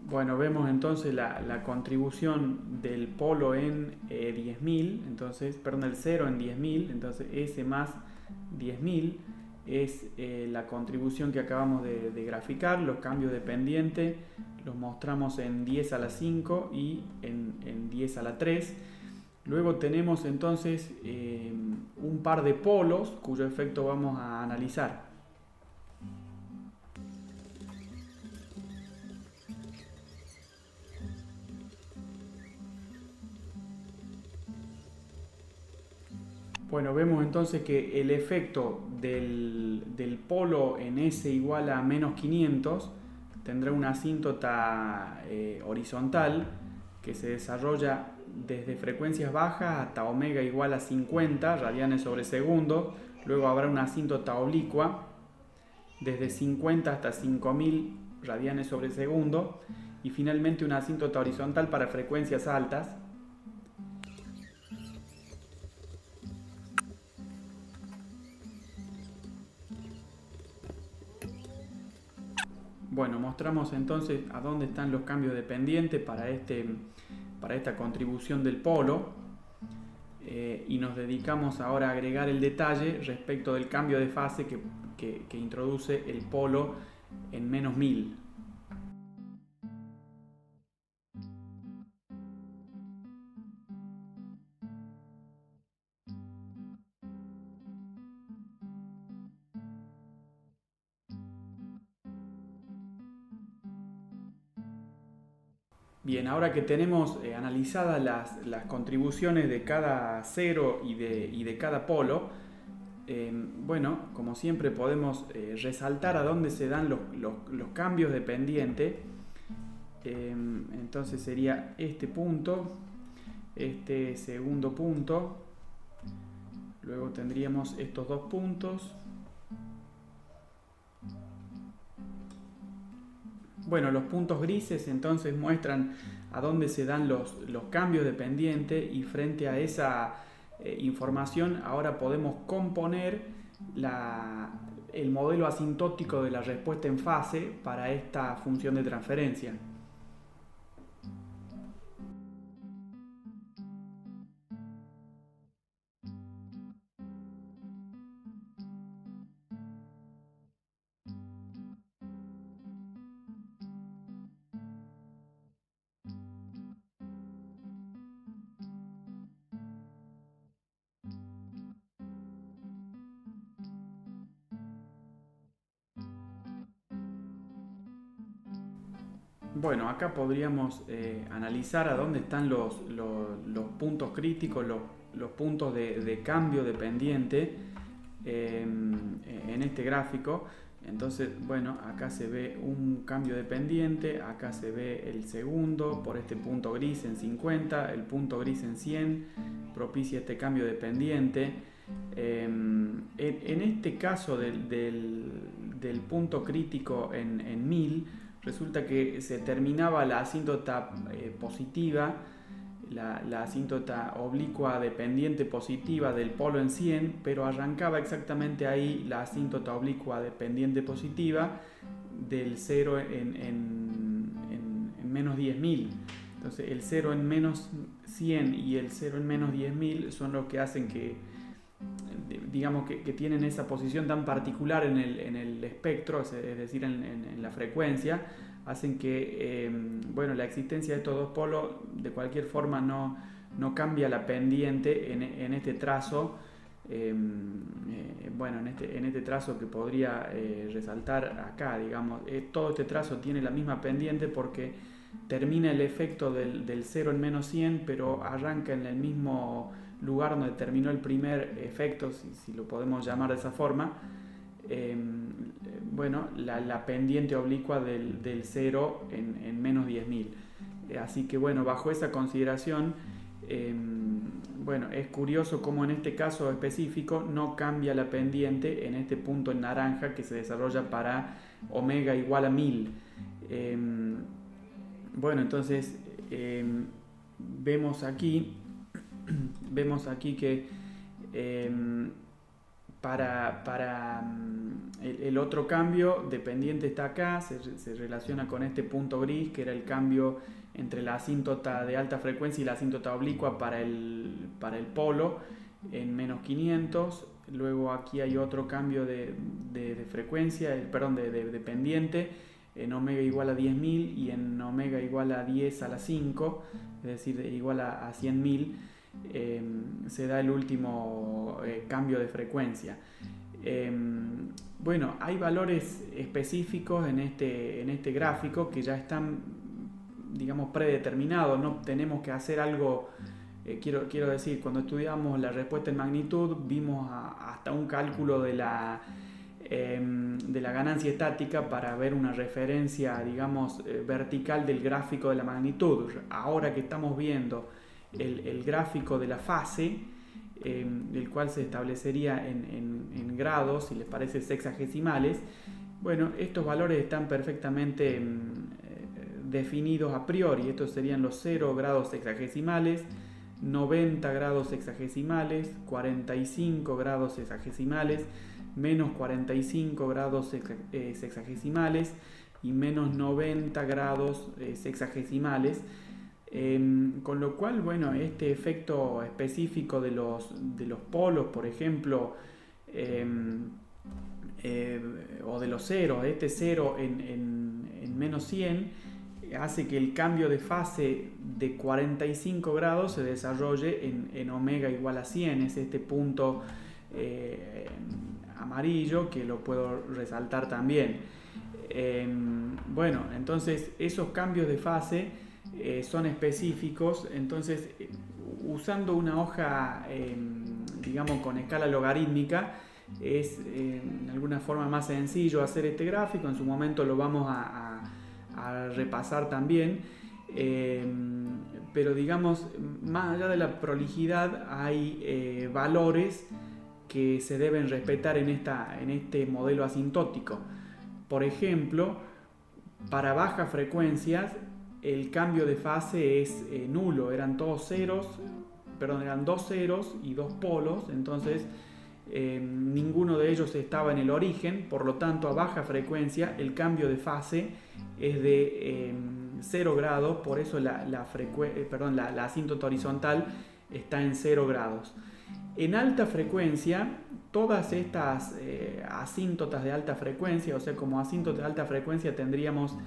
Bueno, vemos entonces la contribución del polo en 10.000, entonces, perdón, el 0 en 10.000, entonces S más 10.000 es la contribución que acabamos de graficar. Los cambios de pendiente los mostramos en 10 a la 5 y en 10 a la 3. Luego tenemos entonces un par de polos cuyo efecto vamos a analizar. Bueno, vemos entonces que el efecto del polo en S igual a menos 500 tendrá una asíntota horizontal que se desarrolla desde frecuencias bajas hasta omega igual a 50 radianes sobre segundo. Luego habrá una asíntota oblicua desde 50 hasta 5000 radianes sobre segundo. Y finalmente una asíntota horizontal para frecuencias altas. Bueno, mostramos entonces a dónde están los cambios de pendiente para esta contribución del polo y nos dedicamos ahora a agregar el detalle respecto del cambio de fase que introduce el polo en menos 1000. Bien, ahora que tenemos analizadas las contribuciones de cada cero y de cada polo, bueno, como siempre podemos resaltar a dónde se dan los cambios de pendiente. Entonces sería este punto, este segundo punto, luego tendríamos estos dos puntos. Bueno, los puntos grises entonces muestran a dónde se dan los cambios de pendiente y frente a esa información ahora podemos componer el modelo asintótico de la respuesta en fase para esta función de transferencia. Bueno, acá podríamos analizar a dónde están los puntos críticos, los puntos de cambio de pendiente en este gráfico. Entonces, bueno, acá se ve un cambio de pendiente, acá se ve el segundo por este punto gris en 50, el punto gris en 100 propicia este cambio de pendiente. En este caso del punto crítico en 1000, resulta que se terminaba la asíntota positiva, la asíntota oblicua de pendiente positiva del polo en 100, pero arrancaba exactamente ahí la asíntota oblicua de pendiente positiva del 0 en menos 10.000. Entonces el 0 en menos 100 y el 0 en menos 10.000 son los que hacen que, digamos, que tienen esa posición tan particular en el espectro, es decir, en la frecuencia, hacen que bueno, la existencia de estos dos polos de cualquier forma no cambia la pendiente en este trazo. Bueno, en este trazo que podría resaltar acá, digamos, todo este trazo tiene la misma pendiente porque termina el efecto del 0 en menos 100, pero arranca en el mismo lugar donde terminó el primer efecto, si lo podemos llamar de esa forma. Bueno, la pendiente oblicua del 0 en menos 10.000. Así que bueno, bajo esa consideración, bueno, es curioso cómo en este caso específico no cambia la pendiente en este punto en naranja que se desarrolla para omega igual a 1000. Bueno, entonces vemos aquí que para el otro cambio de pendiente está acá, se relaciona con este punto gris que era el cambio entre la asíntota de alta frecuencia y la asíntota oblicua para el polo en menos 500. Luego aquí hay otro cambio de frecuencia, perdón, de pendiente en omega igual a 10.000 y en omega igual a 10 a la 5, es decir, igual a 100.000. se da el último cambio de frecuencia. Bueno, hay valores específicos en este gráfico que ya están, digamos, predeterminados. No tenemos que hacer algo, quiero decir, cuando estudiamos la respuesta en magnitud vimos hasta un cálculo de la ganancia estática para ver una referencia, digamos, vertical del gráfico de la magnitud. Ahora que estamos viendo el gráfico de la fase, el cual se establecería en grados, si les parece sexagesimales, bueno, estos valores están perfectamente definidos a priori. Estos serían los 0 grados sexagesimales, 90 grados sexagesimales, 45 grados sexagesimales, menos 45 grados sexagesimales y menos 90 grados sexagesimales. Con lo cual, bueno, este efecto específico de los polos, por ejemplo, o de los ceros, este 0 en menos 100, hace que el cambio de fase de 45 grados se desarrolle en omega igual a 100. Es este punto amarillo que lo puedo resaltar también. Bueno, entonces esos cambios de fase son específicos. Entonces, usando una hoja, digamos, con escala logarítmica, es de alguna forma más sencillo hacer este gráfico. En su momento lo vamos a repasar también, pero digamos, más allá de la prolijidad hay valores que se deben respetar en este modelo asintótico. Por ejemplo, para bajas frecuencias el cambio de fase es nulo. Eran dos ceros y dos polos, entonces ninguno de ellos estaba en el origen. Por lo tanto, a baja frecuencia el cambio de fase es de 0 grados, por eso la asíntota horizontal está en 0 grados. En alta frecuencia, todas estas asíntotas de alta frecuencia, o sea, como asíntota de alta frecuencia tendríamos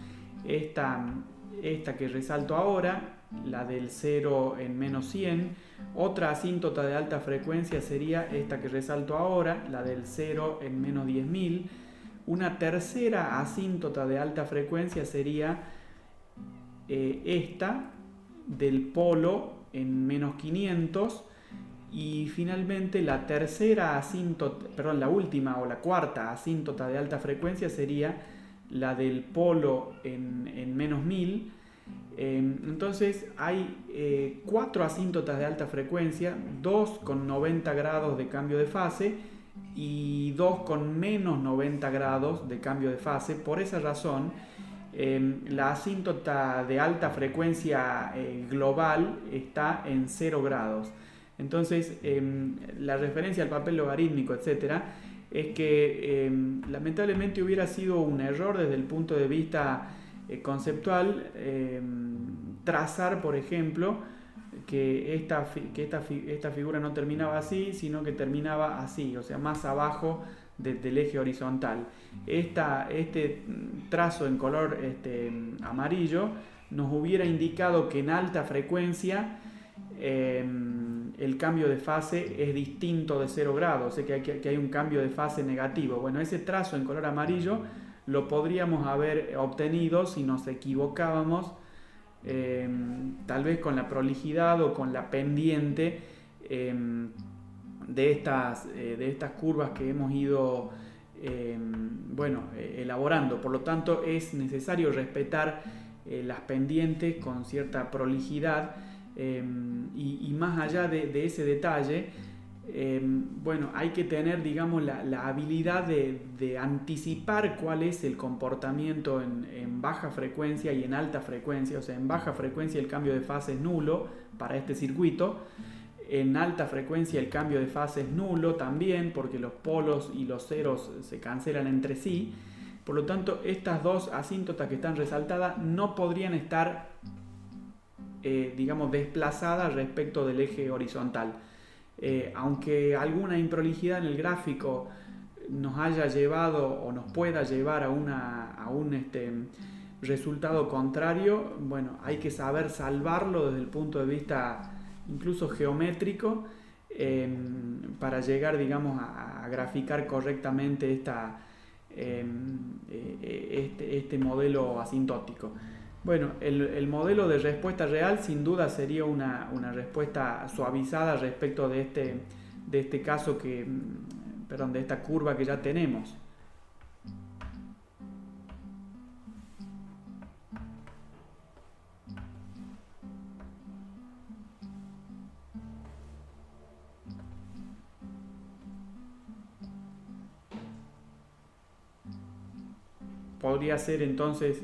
esta que resalto ahora, la del 0 en menos 100. Otra asíntota de alta frecuencia sería esta que resalto ahora, la del 0 en menos 10.000. Una tercera asíntota de alta frecuencia sería esta del polo en menos 500. Y finalmente la última o la cuarta asíntota de alta frecuencia sería la del polo en menos 1000. Entonces hay 4 asíntotas de alta frecuencia, 2 con 90 grados de cambio de fase y 2 con menos 90 grados de cambio de fase. Por esa razón, la asíntota de alta frecuencia global está en 0 grados. Entonces, la referencia al papel logarítmico, etcétera, es que lamentablemente hubiera sido un error desde el punto de vista conceptual trazar, por ejemplo, que esta figura no terminaba así, sino que terminaba así, o sea, más abajo del eje horizontal. Este trazo en color amarillo nos hubiera indicado que en alta frecuencia el cambio de fase es distinto de 0 grados, o sea que hay un cambio de fase negativo. Bueno, ese trazo en color amarillo lo podríamos haber obtenido si nos equivocábamos, tal vez con la prolijidad o con la pendiente de estas curvas que hemos ido elaborando. Por lo tanto, es necesario respetar las pendientes con cierta prolijidad. Y más allá de ese detalle, hay que tener, digamos, la habilidad de anticipar cuál es el comportamiento en baja frecuencia y en alta frecuencia. O sea, en baja frecuencia el cambio de fase es nulo para este circuito. En alta frecuencia el cambio de fase es nulo también, porque los polos y los ceros se cancelan entre sí. Por lo tanto, estas dos asíntotas que están resaltadas no podrían estar desplazadas respecto del eje horizontal. Aunque alguna improlijidad en el gráfico nos haya llevado o nos pueda llevar a un resultado contrario, bueno, hay que saber salvarlo desde el punto de vista incluso geométrico, para llegar, digamos, a graficar correctamente este modelo asintótico. Bueno, el modelo de respuesta real sin duda sería una respuesta suavizada respecto de este caso de esta curva que ya tenemos. Podría ser entonces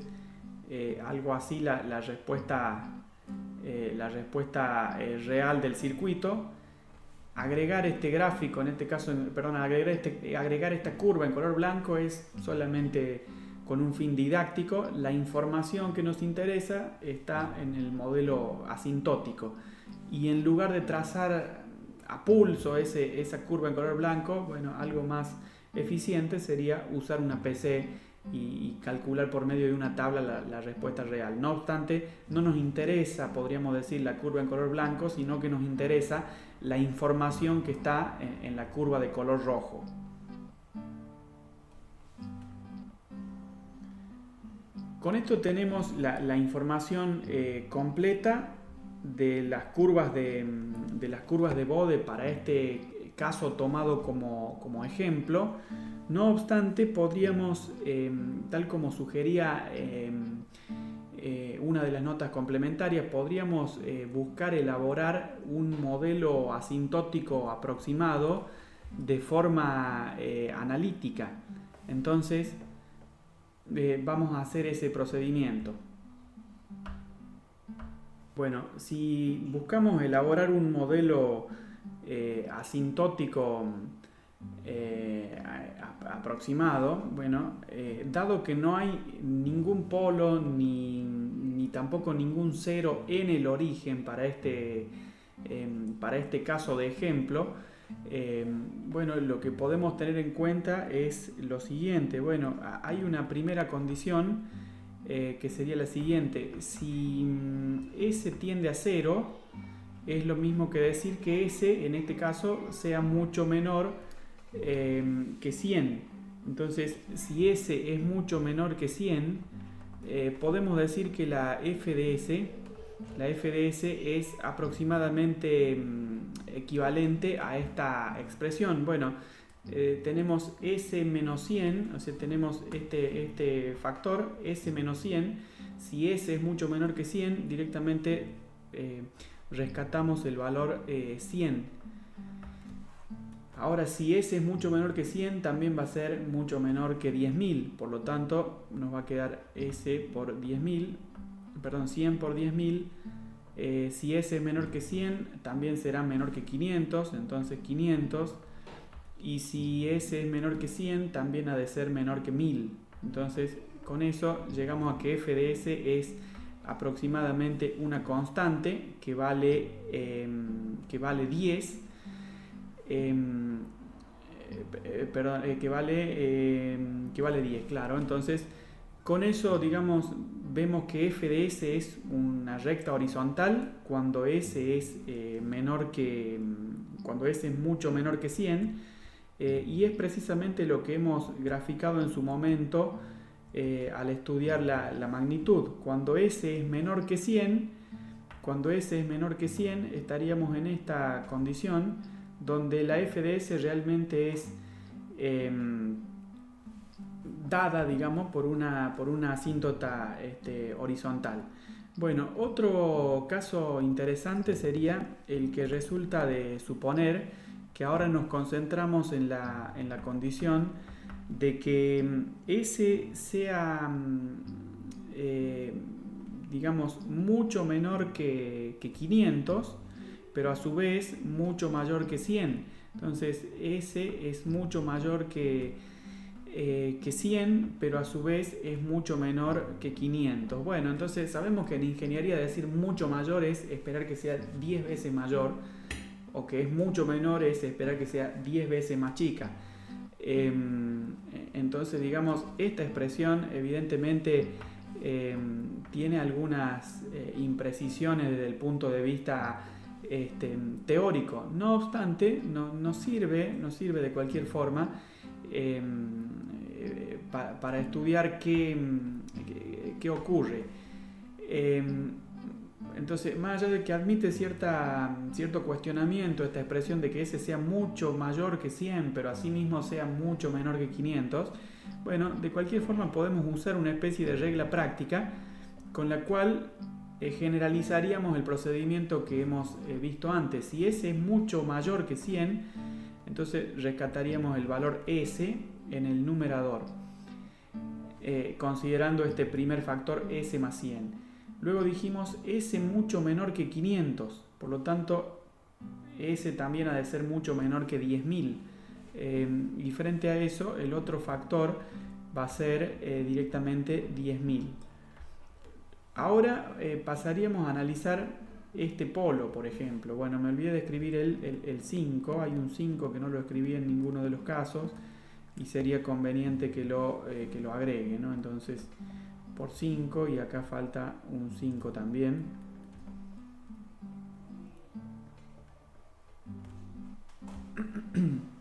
algo así la respuesta real del circuito. Agregar este gráfico, en este caso, agregar esta curva en color blanco es solamente con un fin didáctico. La información que nos interesa está en el modelo asintótico, y en lugar de trazar a pulso esa curva en color blanco, bueno, algo más eficiente sería usar una PC y calcular por medio de una tabla la respuesta real. No obstante, no nos interesa, podríamos decir, la curva en color blanco, sino que nos interesa la información que está en la curva de color rojo. Con esto tenemos la información completa de las curvas de Bode para este caso tomado como ejemplo. No obstante, podríamos, tal como sugería una de las notas complementarias, podríamos buscar elaborar un modelo asintótico aproximado de forma analítica. Entonces, vamos a hacer ese procedimiento. Bueno, si buscamos elaborar un modelo asintótico aproximado, bueno, dado que no hay ningún polo ni tampoco ningún cero en el origen para este caso de ejemplo, bueno, lo que podemos tener en cuenta es lo siguiente. Bueno, hay una primera condición que sería la siguiente: si S tiende a 0, es lo mismo que decir que S en este caso sea mucho menor que 100. Entonces, si S es mucho menor que 100, podemos decir que la f de S es aproximadamente equivalente a esta expresión. Bueno, tenemos S menos 100, o sea, tenemos este factor S menos 100. Si S es mucho menor que 100, directamente rescatamos el valor 100. Ahora, si S es mucho menor que 100, también va a ser mucho menor que 10.000. Por lo tanto, nos va a quedar S por 10.000, perdón, 100 por 10.000. Si S es menor que 100, también será menor que 500, entonces 500. Y si S es menor que 100, también ha de ser menor que 1000. Entonces, con eso llegamos a que f de S es aproximadamente una constante que vale 10. Que vale 10, claro. Entonces, con eso, digamos, vemos que f de S es una recta horizontal cuando S es mucho menor que 100, y es precisamente lo que hemos graficado en su momento al estudiar la magnitud. Cuando S es menor que 100, estaríamos en esta condición donde la f de S realmente es dada, digamos, por una asíntota horizontal. Bueno, otro caso interesante sería el que resulta de suponer que ahora nos concentramos en la condición de que S sea, digamos, mucho menor que 500, pero a su vez mucho mayor que 100. Entonces S es mucho mayor que 100, pero a su vez es mucho menor que 500. Bueno, entonces sabemos que en ingeniería decir mucho mayor es esperar que sea 10 veces mayor, o que es mucho menor es esperar que sea 10 veces más chica. Entonces, digamos, esta expresión evidentemente tiene algunas imprecisiones desde el punto de vista teórico. No obstante, nos sirve de cualquier forma para estudiar qué ocurre. Entonces, más allá de que admite cierto cuestionamiento esta expresión de que S sea mucho mayor que 100, pero asimismo sea mucho menor que 500, bueno, de cualquier forma podemos usar una especie de regla práctica con la cual generalizaríamos el procedimiento que hemos visto antes. Si S es mucho mayor que 100, entonces rescataríamos el valor S en el numerador, considerando este primer factor S más 100. Luego dijimos S mucho menor que 500, por lo tanto S también ha de ser mucho menor que 10.000. Y frente a eso, el otro factor va a ser directamente 10.000. Ahora pasaríamos a analizar este polo, por ejemplo. Bueno, me olvidé de escribir el 5, hay un 5 que no lo escribí en ninguno de los casos y sería conveniente que lo agregue, ¿no? Entonces, por 5, y acá falta un 5 también.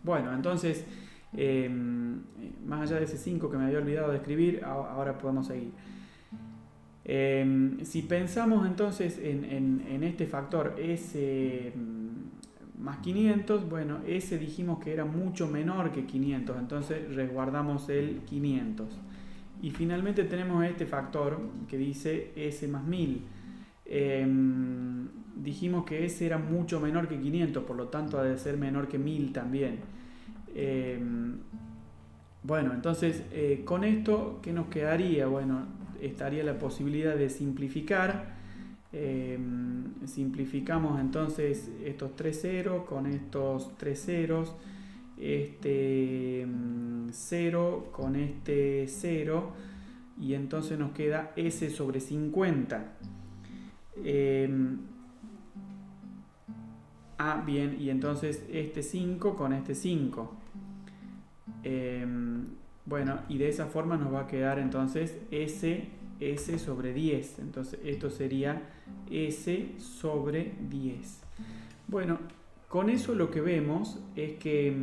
Bueno, entonces, más allá de ese 5 que me había olvidado de escribir, ahora podemos seguir. Si pensamos entonces en este factor S más 500, bueno, S dijimos que era mucho menor que 500, entonces resguardamos el 500. Y finalmente tenemos este factor que dice S más 1000. Dijimos que S era mucho menor que 500, por lo tanto ha de ser menor que 1000 también. Bueno, entonces con esto, ¿qué nos quedaría? Bueno, estaría la posibilidad de simplificar. Simplificamos entonces estos 3 ceros con estos 3 ceros, este 0 con este 0, y entonces nos queda S sobre 50. Bien, y entonces este 5 con este 5. Bueno, y de esa forma nos va a quedar entonces S sobre 10. Entonces esto sería S sobre 10. Bueno, con eso lo que vemos es que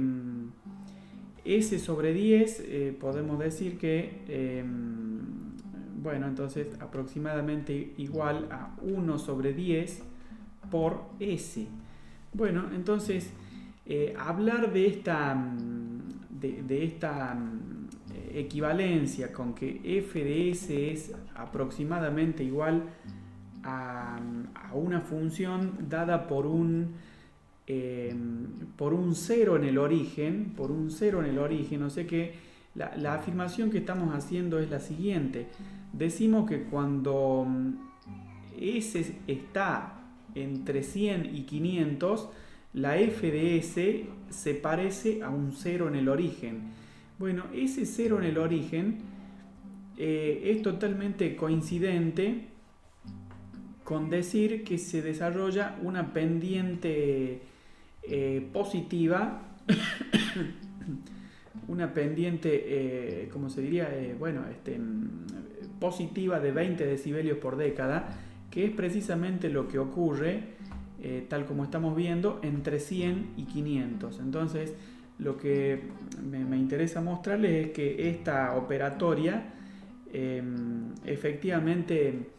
S sobre 10 podemos decir que, bueno, entonces aproximadamente igual a 1 sobre 10 por S. Bueno, entonces hablar de esta equivalencia con que f de s es aproximadamente igual a una función dada por un 0 en el origen, o sea que la afirmación que estamos haciendo es la siguiente. Decimos que cuando s está entre 100 y 500, la f de s se parece a un 0 en el origen. Bueno, ese 0 en el origen es totalmente coincidente con decir que se desarrolla una pendiente positiva, una pendiente, ¿cómo se diría? Positiva de 20 decibelios por década, que es precisamente lo que ocurre, tal como estamos viendo, entre 100 y 500. Entonces, lo que me interesa mostrarles es que esta operatoria efectivamente,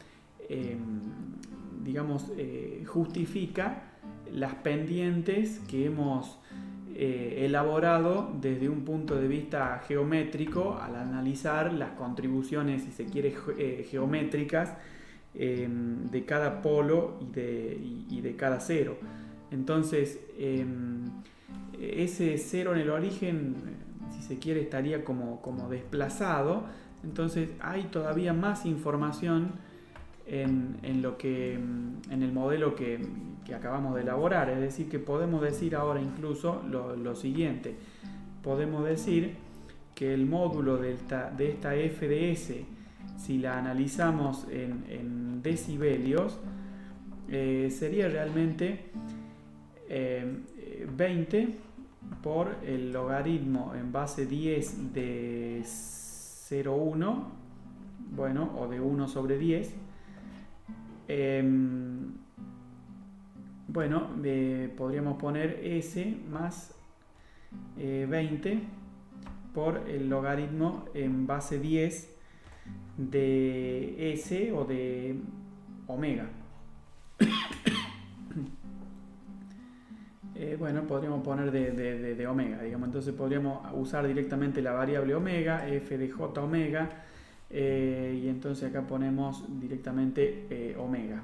justifica las pendientes que hemos elaborado desde un punto de vista geométrico al analizar las contribuciones, si se quiere, geométricas de cada polo y de cada cero. Entonces, ese cero en el origen, si se quiere, estaría como desplazado. Entonces hay todavía más información en el modelo que acabamos de elaborar. Es decir, que podemos decir ahora incluso lo siguiente. Podemos decir que el módulo de esta f de s, si la analizamos en decibelios, sería realmente 20 por el logaritmo en base 10 de 0,1, bueno, o de 1 sobre 10. Bueno, podríamos poner S más 20 por el logaritmo en base 10 de S o de omega. Bueno, podríamos poner de omega, digamos. Entonces podríamos usar directamente la variable omega, f de j omega, y entonces acá ponemos directamente omega.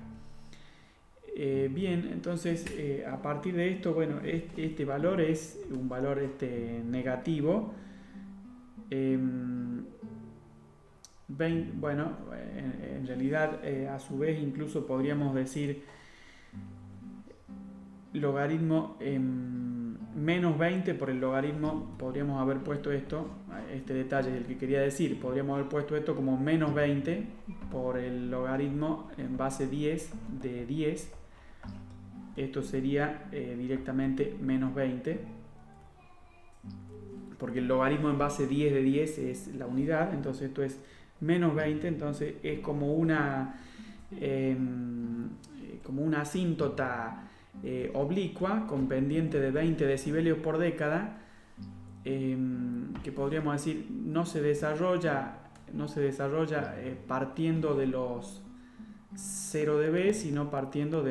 Bien, entonces a partir de esto, bueno, este valor es un valor negativo. Bueno, en realidad a su vez incluso podríamos decir logaritmo menos 20 por el logaritmo, podríamos haber puesto esto, este detalle es el que quería decir, podríamos haber puesto esto como menos 20 por el logaritmo en base 10 de 10. Esto sería directamente menos 20, porque el logaritmo en base 10 de 10 es la unidad, entonces esto es menos 20, entonces es como una asíntota oblicua con pendiente de 20 decibelios por década, que podríamos decir no se desarrolla partiendo de los 0 dB, sino partiendo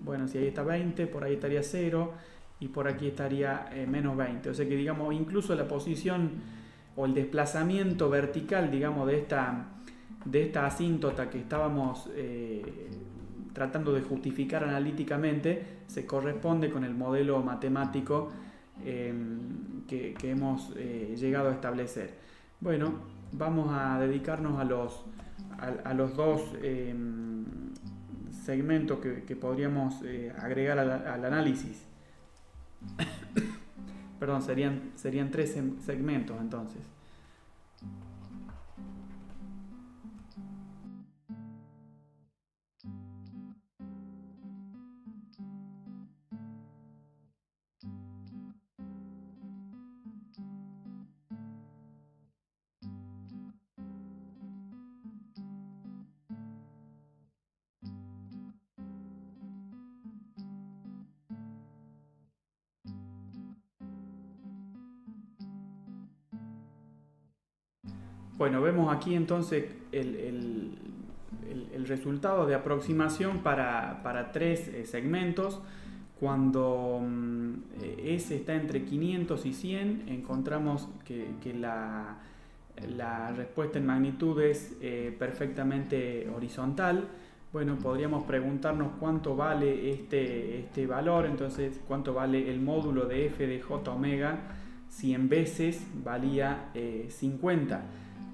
bueno, si ahí está 20, por ahí estaría 0 y por aquí estaría menos 20. O sea que, digamos, incluso la posición o el desplazamiento vertical, digamos, de esta asíntota que estábamos tratando de justificar analíticamente, se corresponde con el modelo matemático que hemos llegado a establecer. Bueno, vamos a dedicarnos a los dos segmentos que podríamos agregar al análisis. Perdón, serían 3 segmentos entonces. Bueno, vemos aquí entonces el resultado de aproximación para 3 segmentos. Cuando S está entre 500 y 100, encontramos que la respuesta en magnitud es perfectamente horizontal. Bueno, podríamos preguntarnos cuánto vale este valor, entonces cuánto vale el módulo de f de j omega si en veces valía 50.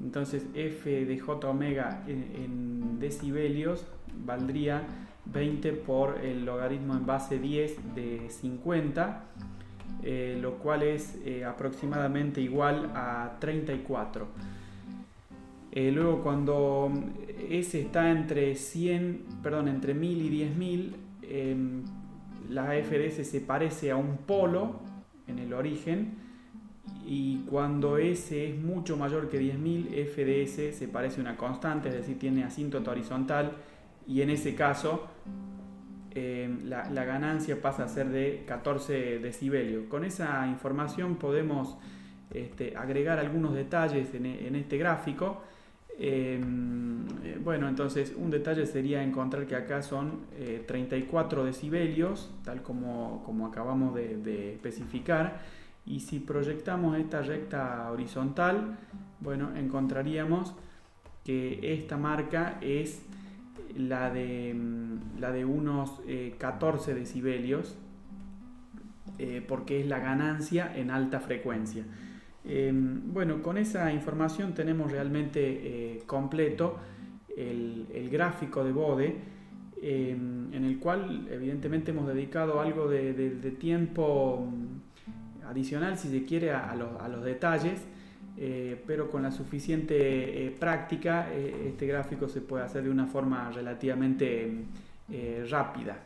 Entonces f de j omega en decibelios valdría 20 por el logaritmo en base 10 de 50, lo cual es aproximadamente igual a 34. Luego cuando S está entre 1000 y 10.000, la f de S se parece a un polo en el origen, y cuando S es mucho mayor que 10.000, f de S se parece a una constante, es decir, tiene asíntota horizontal, y en ese caso la ganancia pasa a ser de 14 decibelios. Con esa información podemos agregar algunos detalles en este gráfico. Bueno, entonces un detalle sería encontrar que acá son 34 decibelios, tal como acabamos de especificar, y si proyectamos esta recta horizontal, bueno, encontraríamos que esta marca es la de unos 14 decibelios, porque es la ganancia en alta frecuencia. Bueno, con esa información tenemos realmente completo el gráfico de Bode, en el cual evidentemente hemos dedicado algo de tiempo adicional, si se quiere, a los detalles, pero con la suficiente práctica este gráfico se puede hacer de una forma relativamente rápida.